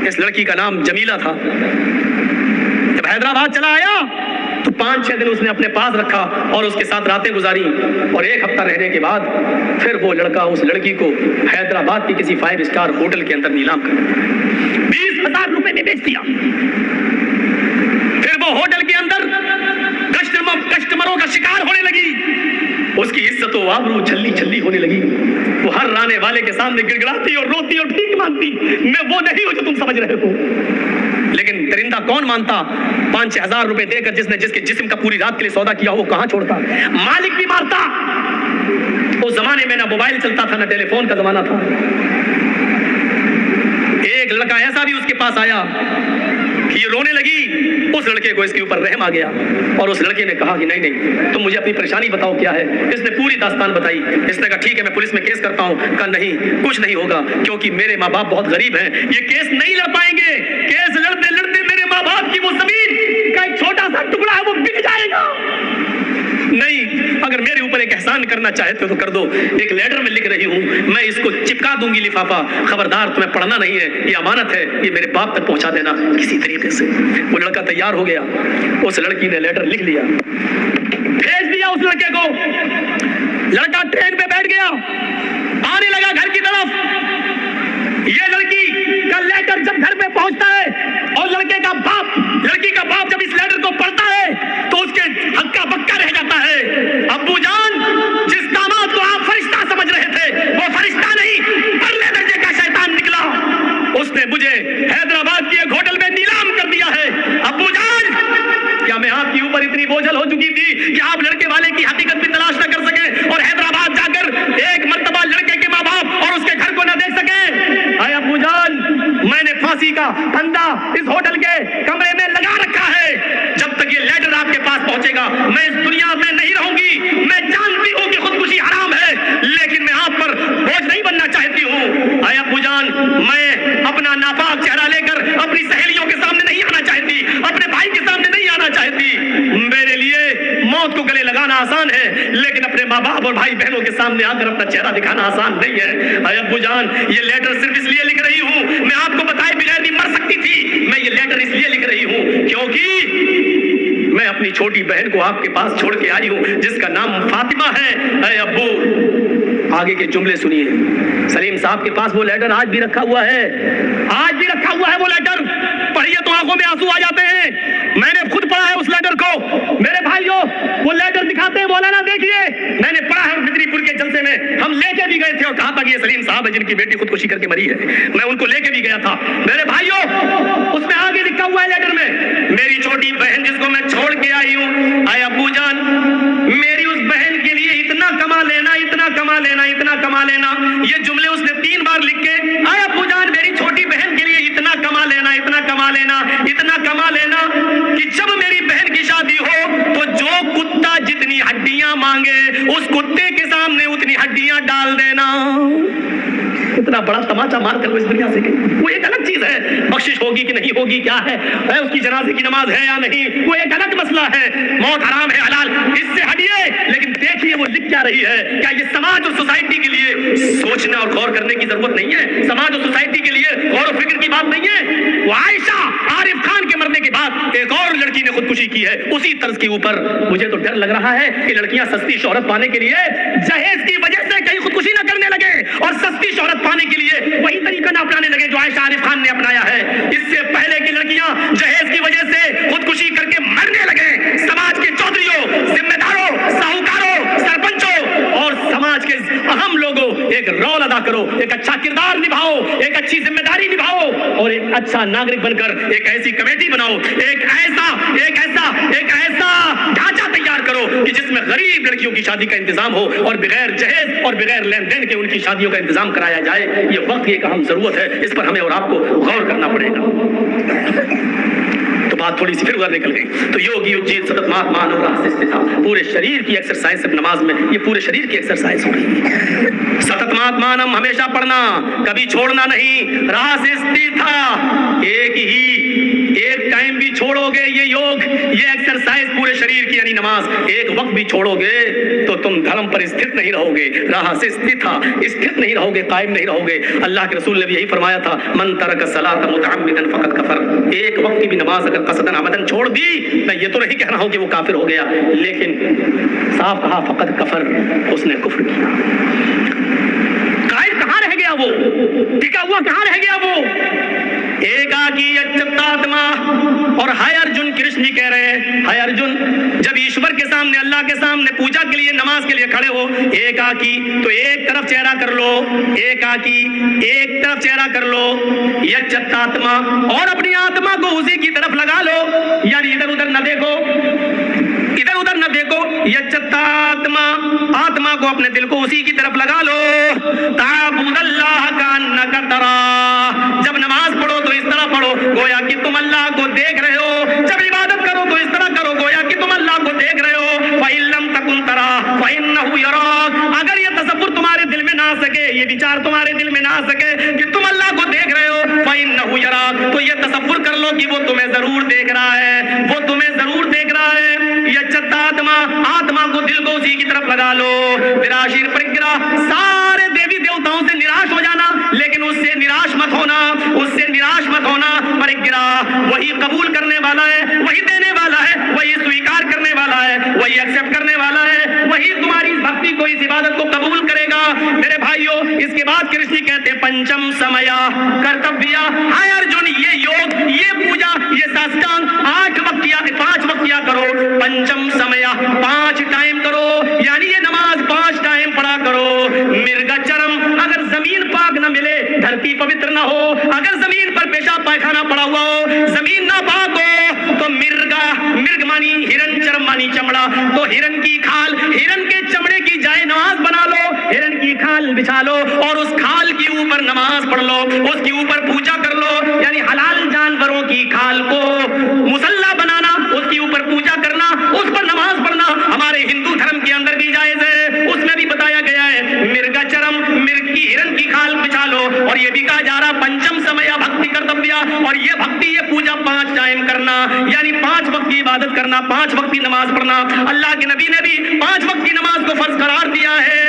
اس لڑکی کا نام جمیلہ تھا۔ جب حیدرآباد چلا آیا تو 5-6 دن اس نے اپنے پاس رکھا اور اس کے ساتھ راتیں گزاری، اور 1 ہفتہ رہنے کے بعد پھر وہ لڑکا اس لڑکی کو حیدرآباد کی کسی 5 اسٹار ہوٹل کے اندر نیلام کر 20,000 روپے میں بیچ دیا۔ پھر وہ ہوٹل کے اندر کسٹمروں کا شکار ہونے لگی، اس کی عزت و آبرو چھلی چھلی ہونے لگی، وہ ہر آنے والے کے سامنے گڑگڑاتی اور روتی اور ٹھیک مانتی، میں وہ نہیں ہوں جو تم سمجھ رہے ہو۔ لیکن درندہ کون مانتا؟ 5-6 ہزار روپے دے کر جس نے جس کے جسم کا پوری رات کے لیے سودا کیا وہ کہاں چھوڑتا؟ مالک بھی مارتا۔ اس زمانے میں نہ موبائل چلتا تھا، نہ ٹیلی فون کا زمانہ تھا۔ ایک لڑکا ایسا بھی اس کے پاس آیا کہ یہ رونے لگی، اس لڑکے کو اس کے اوپر رحم آ گیا، اور اس لڑکے نے کہا کہ نہیں تم مجھے اپنی پریشانی بتاؤ کیا ہے۔ اس نے پوری داستان بتائی۔ اس نے کہا ٹھیک ہے میں پولیس میں کیس کرتا ہوں۔ کہا نہیں کچھ نہیں ہوگا، کیونکہ میرے ماں باپ بہت غریب ہیں، یہ کیس نہیں لڑ پائیں گے، کیس لڑتے لڑتے میرے ماں باپ کی وہ زمین کا ایک چھوٹا سا ٹکڑا ہے وہ بک جائے گا۔ نہیں، اگر میرے اوپر ایک احسان کرنا چاہتے ہو تو کر دو، ایک لیٹر میں لکھ رہی ہوں، میں اس کو چپکا دوں گی لفافہ، خبردار تمہیں پڑھنا نہیں ہے، یہ امانت ہے، یہ میرے باپ تک پہنچا دینا کسی طریقے سے۔ وہ لڑکا تیار ہو گیا، اس لڑکی نے لیٹر لکھ لیا، بھیج دیا اس لڑکے کو۔ لڑکا ٹرین پہ بیٹھ گیا، آنے لگا گھر کی طرف۔ یہ لڑکی کا لیٹر جب گھر میں پہنچتا ہے اور لڑکی کا باپ جب اس لیٹر کو پڑھتا ہے تو اس کے ہکا بکا رہ جاتا ہے۔ ابو جان، جس داماد کو آپ فرشتہ سمجھ رہے تھے وہ فرشتہ نہیں، پرلے درجے کا شیطان نکلا۔ اس نے مجھے حیدرآباد کی ایک ہوٹل میں نیلام کر دیا ہے۔ ابو جان، کیا میں آپ کے اوپر اتنی بوجھل ہو چکی تھی کہ آپ لڑکے والے کی حقیقت بھی تلاش نہ کر سکیں اور حیدرآباد جا کر ایک مرتبہ لڑکے کے ماں باپ اور اس کے گھر کو نہ دیکھ سکیں؟ اے ابو جان، میں نے پھانسی کا پھندا اس ہوٹل کے کمرے میں لگا رکھا ہے، جب تک یہ لیٹر آپ کے پاس پہنچے گا میں اس دنیا میں نہیں رہوں گی۔ میں جانتی ہوں کہ خودکشی حرام ہے، لیکن میں آپ پر بوجھ نہیں بننا چاہتی ہوں۔ اے ابو جان، میں اپنا ناپاک چہرہ لے کر اپنی سہیلیوں کے سامنے نہیں آنا چاہتی، اپنے بھائی کے سامنے نہیں آنا چاہتی۔ میرے لیے موت کو گلے لگانا آسان ہے، لیکن اپنے ماں باپ اور بھائی بہنوں کے سامنے آ کر اپنا چہرہ دکھانا آسان نہیں ہے۔ اے ابو جان، یہ لیٹر صرف اس لیے لکھ رہی ہوں، میں آپ کو بتائے بغیر بھی مر سکتی تھی، میں یہ لیٹر اس لیے لکھ رہی ہوں کیونکہ میں اپنی چھوٹی بہن کو آپ کے پاس چھوڑ کے آئی ہوں جس کا نام فاطمہ ہے۔ اے ابو، آگے کے جملے سنیے۔ سلیم صاحب کے پاس وہ لیٹر آج بھی رکھا ہوا ہے، آج بھی رکھا ہوا ہے وہ لیٹر، پڑھیے تو آنکھوں میں آنسو آ جاتے ہیں۔ میں نے خود پڑھا ہے اس وہ لیٹر دکھاتے ہیں مولانا دیکھیے میں نے پڑھا ہے بدری پور کے جلسے میں ہم لے کے بھی گئے تھے اور کہا تھا کہ یہ سلیم صاحب ہے جن کی بیٹی خودکشی کر کے مری ہے میں ان کو لے کے بھی گیا تھا میرے بھائیوں اس میں آگے لکھا ہوا ہے لیٹر میں میری چھوٹی بہن جس کو میں چھوڑ کے آئی ہوں اے ابو جان میری اس بہن کے لیے اتنا کما لینا اتنا کما لینا اتنا کما لینا یہ جملے اس نے 3 بار لکھے اے ابو جان میری چھوٹی بہن کے لیے اتنا کما لینا اتنا کما لینا اتنا کما لینا کہ جب میری بہن کی شادی ہو تو جو کتا جتنی ہڈیاں مانگے اس کتے کے سامنے اتنی ہڈیاں ڈال دینا اتنا بڑا تماچا مار کر وہ اس دنیا سے گئی وہ ایک الگ چیز ہے بخشش ہوگی کہ نہیں ہوگی کیا ہے اس کی جنازے کی نماز ہے یا نہیں وہ ایک الگ مسئلہ ہے موت حرام ہے حلال اس سے ہٹیے لیکن دیکھیے وہ لکھ کیا رہی ہے کیا یہ سماج اور سوسائٹی کے لیے سوچنے اور غور کرنے کی ضرورت نہیں ہے سماج اور سوسائٹی کے لیے غور و فکر کی بات نہیں ہے وہ عائشہ عارف خان کے مرنے کے بعد ایک اور لڑکی نے خودکشی کی ہے اسی طرز کے اوپر مجھے تو ڈر لگ رہا ہے کہ لڑکیاں سستی شہرت پانے کے لیے جہیز کی وجہ سے کہیں خودکشی نہ کرنے لگے اور سستی شہرت پانے کے لیے وہی طریقہ نہ اپنانے لگے جو عائشہ عارف خان نے اپنایا ہے اس سے پہلے کی لڑکیاں جہیز کی وجہ سے خودکشی کر کے مرنے لگے سماج کے چودھریوں ذمہ داروں ساہوکاروں سرپنچوں اور سماج کے اہم لوگوں ایک رول ادا کرو ایک اچھا کردار نبھاؤ ایک اچھی ذمہ داری نبھاؤ اور ایک اچھا ناگرک بن کر ایک ایسی کمیٹی بناؤ ایک ایسا ڈھانچہ تیار کرو کہ جس میں غریب لڑکیوں کی شادی کا انتظام ہو اور بغیر جہیز اور بغیر لین دین کے ان کی شادیوں کا انتظام کرایا جائے یہ وقت کی ایک اہم ضرورت ہے اس پر ہمیں اور آپ کو غور کرنا پڑے گا تو بات تھوڑی سی پھر ادھر نکل گئی تو یوگی اجیت ستت مہاتمان اور راس تھا پورے شریر کی ایکسرسائز صرف نماز میں یہ پورے شریر کی ایکسرسائز ہو رہی ہے ستت مہاتمانم ہمیشہ پڑھنا کبھی چھوڑنا نہیں راس تھا ایک ٹائم بھی چھوڑو گے یہ یوگ یہ ایکسرسائز پورے شریر کی یعنی نماز ایک وقت بھی چھوڑو گے تو تم دھرم پر استھت نہیں رہو گے راہ سے استھت نہیں رہو گے قائم نہیں رہو گے اللہ کے رسول نے بھی یہی فرمایا تھا من ترک الصلاۃ متعمدا فقد کفر ایک وقت کی بھی نماز اگر قصدن عمدن چھوڑ دی میں یہ تو نہیں کہہ رہا ہوں کہ وہ کافر ہو گیا لیکن صاف کہا فقد کفر اس نے کفر کیا قائم کہاں رہ گیا وہ ٹکا ہوا کہاں رہ گیا وہ ایکاکی اچتاتما اور ہائے ارجن کرشن جی کہہ رہے ہیں ہائے ارجن جب ایشور کے سامنے اللہ کے سامنے پوجا کے لیے نماز کے لیے کھڑے ہو ایکاکی تو ایک طرف چہرہ کر لو ایکاکی ایک طرف چہرہ کر لو یچتاتما اور اپنی آتما کو اسی کی طرف لگا لو یعنی ادھر ادھر نہ دیکھو یچتاتما آتما کو اپنے دل کو اسی کی طرف لگا لو تعبد اللہ کانک ترا جب نماز پڑھو تو اس طرح پڑھو گویا کہ تم اللہ کو دیکھ رہے ہو جب عبادت کرو تو اس طرح کرو گویا کہ تم اللہ کو دیکھ رہے ہو فَإِن لَمْ تَكُنْ تَرَاهُ فَإِنَّهُ يَرَاكَ اگر یہ تصور تمہارے دل میں نہ آ سکے یہ وچار تمہارے دل میں نہ آ سکے کہ تم اللہ کو دیکھ رہے ہو فَإِنَّهُ يَرَاكَ تو یہ تصور کر لو کہ وہ تمہیں ضرور دیکھ رہا ہے وہ تمہیں ضرور دیکھ رہا ہے آتما کو دل کو اسی کی طرف لگا لو نراشیر پرگرا سارے دیوی دیوتاؤں سے نراش ہو جانا لیکن اس سے نراش مت ہونا پرگرا وہی قبول کرنے والا ہے وہی دینے والا ہے وہی سویکار کرنے والا ہے وہی ایکسپٹ کرنے والا ہے وہی تمہاری اس بھکتی کو اس عبادت کو قبول کرے گا میرے بھائیوں اس کے بعد کرشن کہتے ہیں پنچم سمیا کرتویا ہائے ارجن یہ یوگ یہ پوجا یہ ساسٹانگ 8 وقت کیا 5 وقت کیا کرو پنچم سمیا 5 ٹائم کرو یعنی یہ نماز 5 ٹائم پڑھا کرو مرگا چرم اگر زمین پاک نہ ملے دھرتی پوتر نہ ہو اگر زمین پر پیشاب پائخانہ پڑا ہوا ہو زمین نہ پاک ہو تو مرگ مانی ہرن چرم مانی چمڑا تو ہرن کی کھال ہرن کے چمڑے کی جائے نماز بنا لو ہرن کی کھال بچھا لو اور اس کھال کے اوپر نماز پڑھ لو اس کے اوپر پوجا کر لو یعنی حلال جانوروں کی کھال کو مصلی بنانا اس کے اوپر پوجا کرنا اس پر نماز پڑھنا ہمارے ہندو دھرم کے اندر بھی جائز ہے اس میں بھی بتایا گیا ہے مرگا چرم مرگ کی ہرن کی کھال بچھا لو اور یہ بھی کہا جا رہا پنچم سمیا بھکتی کرتویا اور یہ بھکتی یہ پوجا 5 ٹائم کرنا یعنی 5 وقت کی عبادت کرنا 5 وقت کی نماز پڑھنا اللہ کے نبی نے بھی 5 وقت کی نماز کو فرض قرار دیا ہے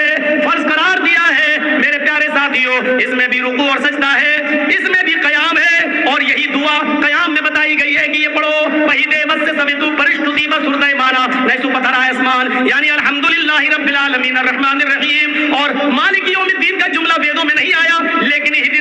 میرے پیارے ساتھیوں اس میں بھی رکوع اور سجدہ ہے اس میں بھی قیام ہے اور یہی دعا قیام میں بتائی گئی ہے کہ یہ پڑھو وحیدے وس سویتو پرشتتی بسردے مانا نیسو پتھرا اسمان یعنی الحمدللہ رب العالمین الرحمن الرحیم اور مالک یوم الدین کا جملہ ویدوں میں نہیں آیا لیکن اہدنا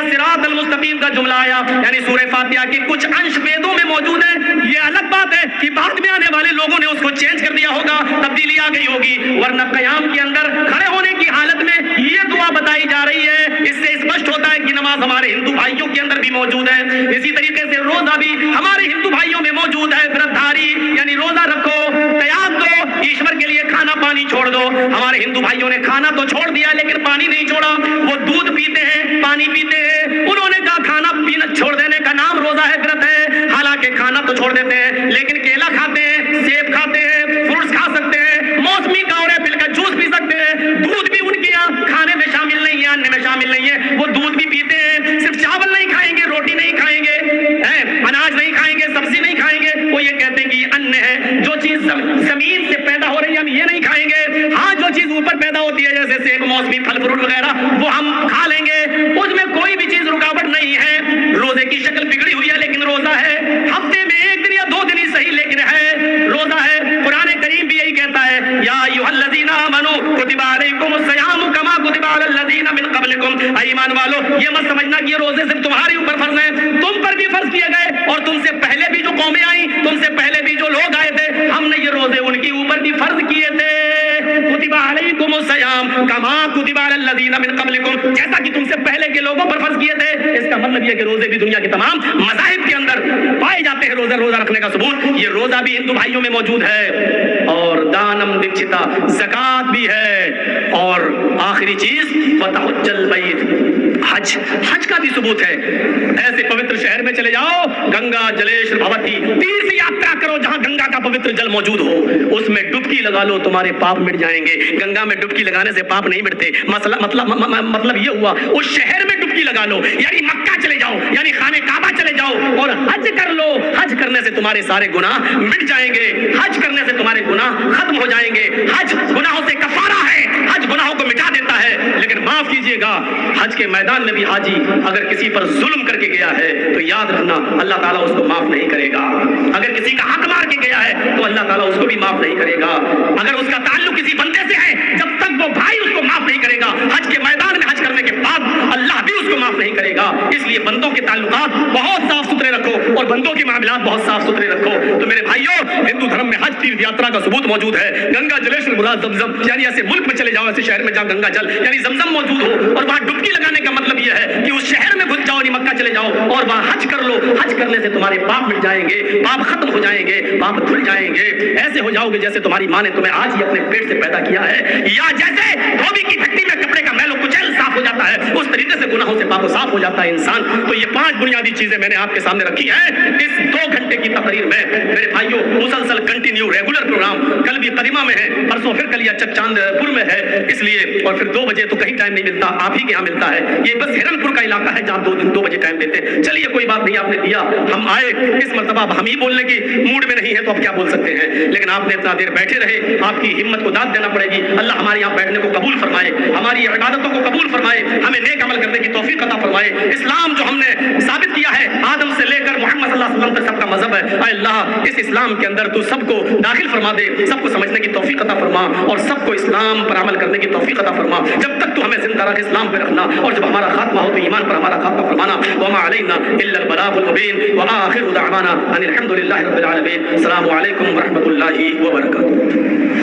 الصراط المستقیم کا جملہ آیا یعنی سورہ فاتحہ کے کچھ انش ویدوں میں موجود ہے یہ الگ بات ہے کہ بعد میں آنے والے لوگوں نے اس کو چینج کر دیا ہوگا، تبدیلی آ گئی ہوگی، ورنہ قیام کے اندر کھڑے ہونے کی حالت میں یہ دعا بتائی جا رہی ہے۔ اس سے اسپشٹ ہوتا ہے کہ نماز ہمارے ہندو بھائیوں کے اندر بھی موجود ہے، اسی طریقے سے روزہ بھی ہمارے ہندو بھائیوں میں موجود ہے۔ برتدھاری یعنی روزہ رکھو، قیام دو، ایشور کے لیے کھانا پانی چھوڑ دو۔ ہمارے ہندو بھائیوں نے کھانا تو چھوڑ دیا لیکن پانی نہیں چھوڑا، وہ دودھ پیتے ہیں، پانی پیتے ہیں۔ انہوں نے کہا کھانا پینا چھوڑ دینے کا نام روزہ ہے، برت ہے، حالانکہ کھانا تو چھوڑ دیتے ہیں لیکن کیلا کھاتے ہیں، سیب کھاتے ہیں، فروٹس کھا سکتے ہیں، موسمی کا اور ایپل کا جوس پی سکتے ہیں۔ دودھ بھی ان کے یہاں کھانے میں شامل نہیں ہے، اننے میں شامل نہیں ہے، وہ دودھ بھی پیتے ہیں۔ صرف چاول نہیں کھائیں گے، روٹی نہیں کھائیں گے، اناج نہیں کھائیں گے، سبزی نہیں کھائیں گے، وہ یہ کہتے ہیں کہ یہ ان ہے، جو چیز زمین سے پیدا ہو رہی ہے ہم یہ نہیں کھائیں گے، ہاں جو چیز اوپر پیدا ہوتی ہے جیسے سیب، موسمی، پھل فروٹ وغیرہ وہ ہم کھا لیں گے، اس میں کوئی بھی چیز رکاوٹ نہیں ہے۔ روزے کی شکل بگڑی ہوئی ہے لیکن روزہ ہے، ہفتے میں ایک دن یا 2 دن ہی صحیح لیکن ہے، روزہ ہے۔ قرآن کریم بھی یہی کہتا ہے، یا ایھا الذین آمنوا کتب علیکم الصیام کما کتب علی الذین من قبلکم، اے ایمان والو یہ مت سمجھنا کہ یہ روزے صرف تمہارے اوپر فرض ہیں، تم پر بھی فرض کیے گئے اور تم سے پہلے بھی جو قومیں آئیں، تم سے پہلے بھی جو لوگ آئے تھے، ہم نے یہ روزے ان کے اوپر بھی فرض کیے تھے۔ کتب علیکم الصیام کما کتب علی الذین من قبلکم، جیسا کہ تم سے پہلے کے لوگوں پر فرض کیے تھے۔ اس کا مطلب یہ کہ روزے بھی دنیا کے تمام مذاہب کے اندر پائے جاتے ہیں، روزہ رکھنے کا ثبوت یہ روزہ بھی ہندو بھائیوں میں موجود ہے، اور دانم دکشتا زکات بھی ہے، اور آخری چیز وتحج البیت، حج کا بھی ثبوت ہے۔ ایسے پوتر شہر میں چلے جاؤ، گنگا جلیش بھوتی، تیرتھ یاترا کرو جہاں گنگا کا پوتر جل موجود ہو، اس میں ڈبکی لگا لو، تمہارے پاپ مٹ جائیں گے۔ گنگا میں ڈبکی لگانے سے پاپ نہیں مٹتے، مطلب یہ ہوا اس شہر میں ڈبکی لگا لو، یعنی مکہ چلے جاؤ، یعنی خانہ کعبہ چلے جاؤ اور حج کر لو، حج کرنے سے تمہارے سارے گناہ مٹ جائیں گے، حج کرنے سے تمہارے گناہ ختم ہو جائیں گے۔ حج گناہوں سے کفارہ ہے، حج گناہوں کو مٹا دیتا ہے، لیکن معاف کیجئے گا حج کے میدان میں بھی حاجی اگر کسی پر ظلم کر کے گیا ہے تو یاد رکھنا اللہ تعالیٰ اس کو معاف نہیں کرے گا۔ اگر کسی کا حق مار کے گیا ہے تو اللہ تعالیٰ اس کو بھی معاف نہیں کرے گا۔ اگر اس کا تعلق کسی بندے سے ہے، جب تک وہ بھائی اس کو معاف نہیں کرے گا، حج کے میدان میں حج کرنے کے بعد اللہ بھی اس کو معاف نہیں کرے گا۔ اس لیے بندوں کے تعلقات بہت صاف ستھرے رکھو اور بندوں کے معاملات بہت صاف ستھرے رکھو۔ تو میرے بھائیوں، ہندو دھرم میں حج تیرتھ یاترا کا ثبوت موجود ہے۔ گنگا جلیش مراد زمزم، یعنی ایسے ملک میں چلے جاؤ، ایسے شہر میں جہاں گنگا جل یعنی زمزم موجود ہو، اور وہاں ڈبکی لگانے کا مطلب یہ ہے کہ اس شہر میں گھس جاؤ، یعنی مکہ چلے جاؤ اور وہاں حج کر لو۔ حج کرنے سے تمہارے پاپ مٹ جائیں گے، پاپ ختم ہو جائیں گے، پاپ دھل جائیں گے، ایسے ہو جاؤ گے جیسے تمہاری ماں نے تمہیں آج ہی اپنے پیٹ سے پیدا کیا ہے، یا جیسے دھوبی کی بھٹی میں کپڑے کا میل و کچیل صاف ہو جاتا ہے، اس طریقے سے گناہوں سے پاک و صاف ہو جاتا ہے انسان۔ تو یہ 5 بنیادی چیزیں میں نے آپ کے سامنے رکھی ہیں اس 2 گھنٹے کی تقریر میں۔ میرے بھائیوں، مسلسل کنٹینیو ریگولر پروگرام، کل بھی قدیمہ میں ہے، پرسوں پھر کل چاند پور میں ہے، اس لیے اور پھر 2 بجے تو کہیں ٹائم نہیں ملتا، آپ ہی کے یہاں ملتا ہے۔ یہ بس ہرن پور کا علاقہ ہے جہاں 2 بجے ٹائم دیتے ہیں۔ چلیے کوئی بات نہیں، آپ نے دیا، ہم آئے، اس مرتبہ ہم ہی بولنے کی موڈ میں نہیں ہے تو اب کیا بول سکتے ہیں، لیکن آپ نے اتنا دیر بیٹھے رہے، آپ کی ہمت کو داد دینا پڑے گی۔ اللہ ہمارے یہاں بیٹھنے کو قبول فرمائے، ہماری عبادتوں کو قبول فرمائے، ہمیں نیک عمل کرنے کی توفیق عطا فرمائے۔ اسلام جو ہم نے ثابت کیا ہے، آدم سے لے کر محمد صلی اللہ علیہ وسلم تک سب کا مذہب ہے، اے اللہ اس اسلام کے اندر تو سب کو داخل فرما دے، سب کو سمجھنے کی توفیق عطا فرما اور سب کو اسلام پر عمل کرنے کی توفیق عطا فرما۔ جب تک تو ہمیں زندہ رکھ اسلام پہ رکھنا، اور جب ہمارا خاتمہ ہو تو ایمان پر ہمارا خاتمہ فرمانا۔ وما علینا الا البلاغ المبین وآخر دعوانا ان الحمد للہ رب العالمین۔ السلام علیکم ورحمۃ اللہ وبرکاتہ۔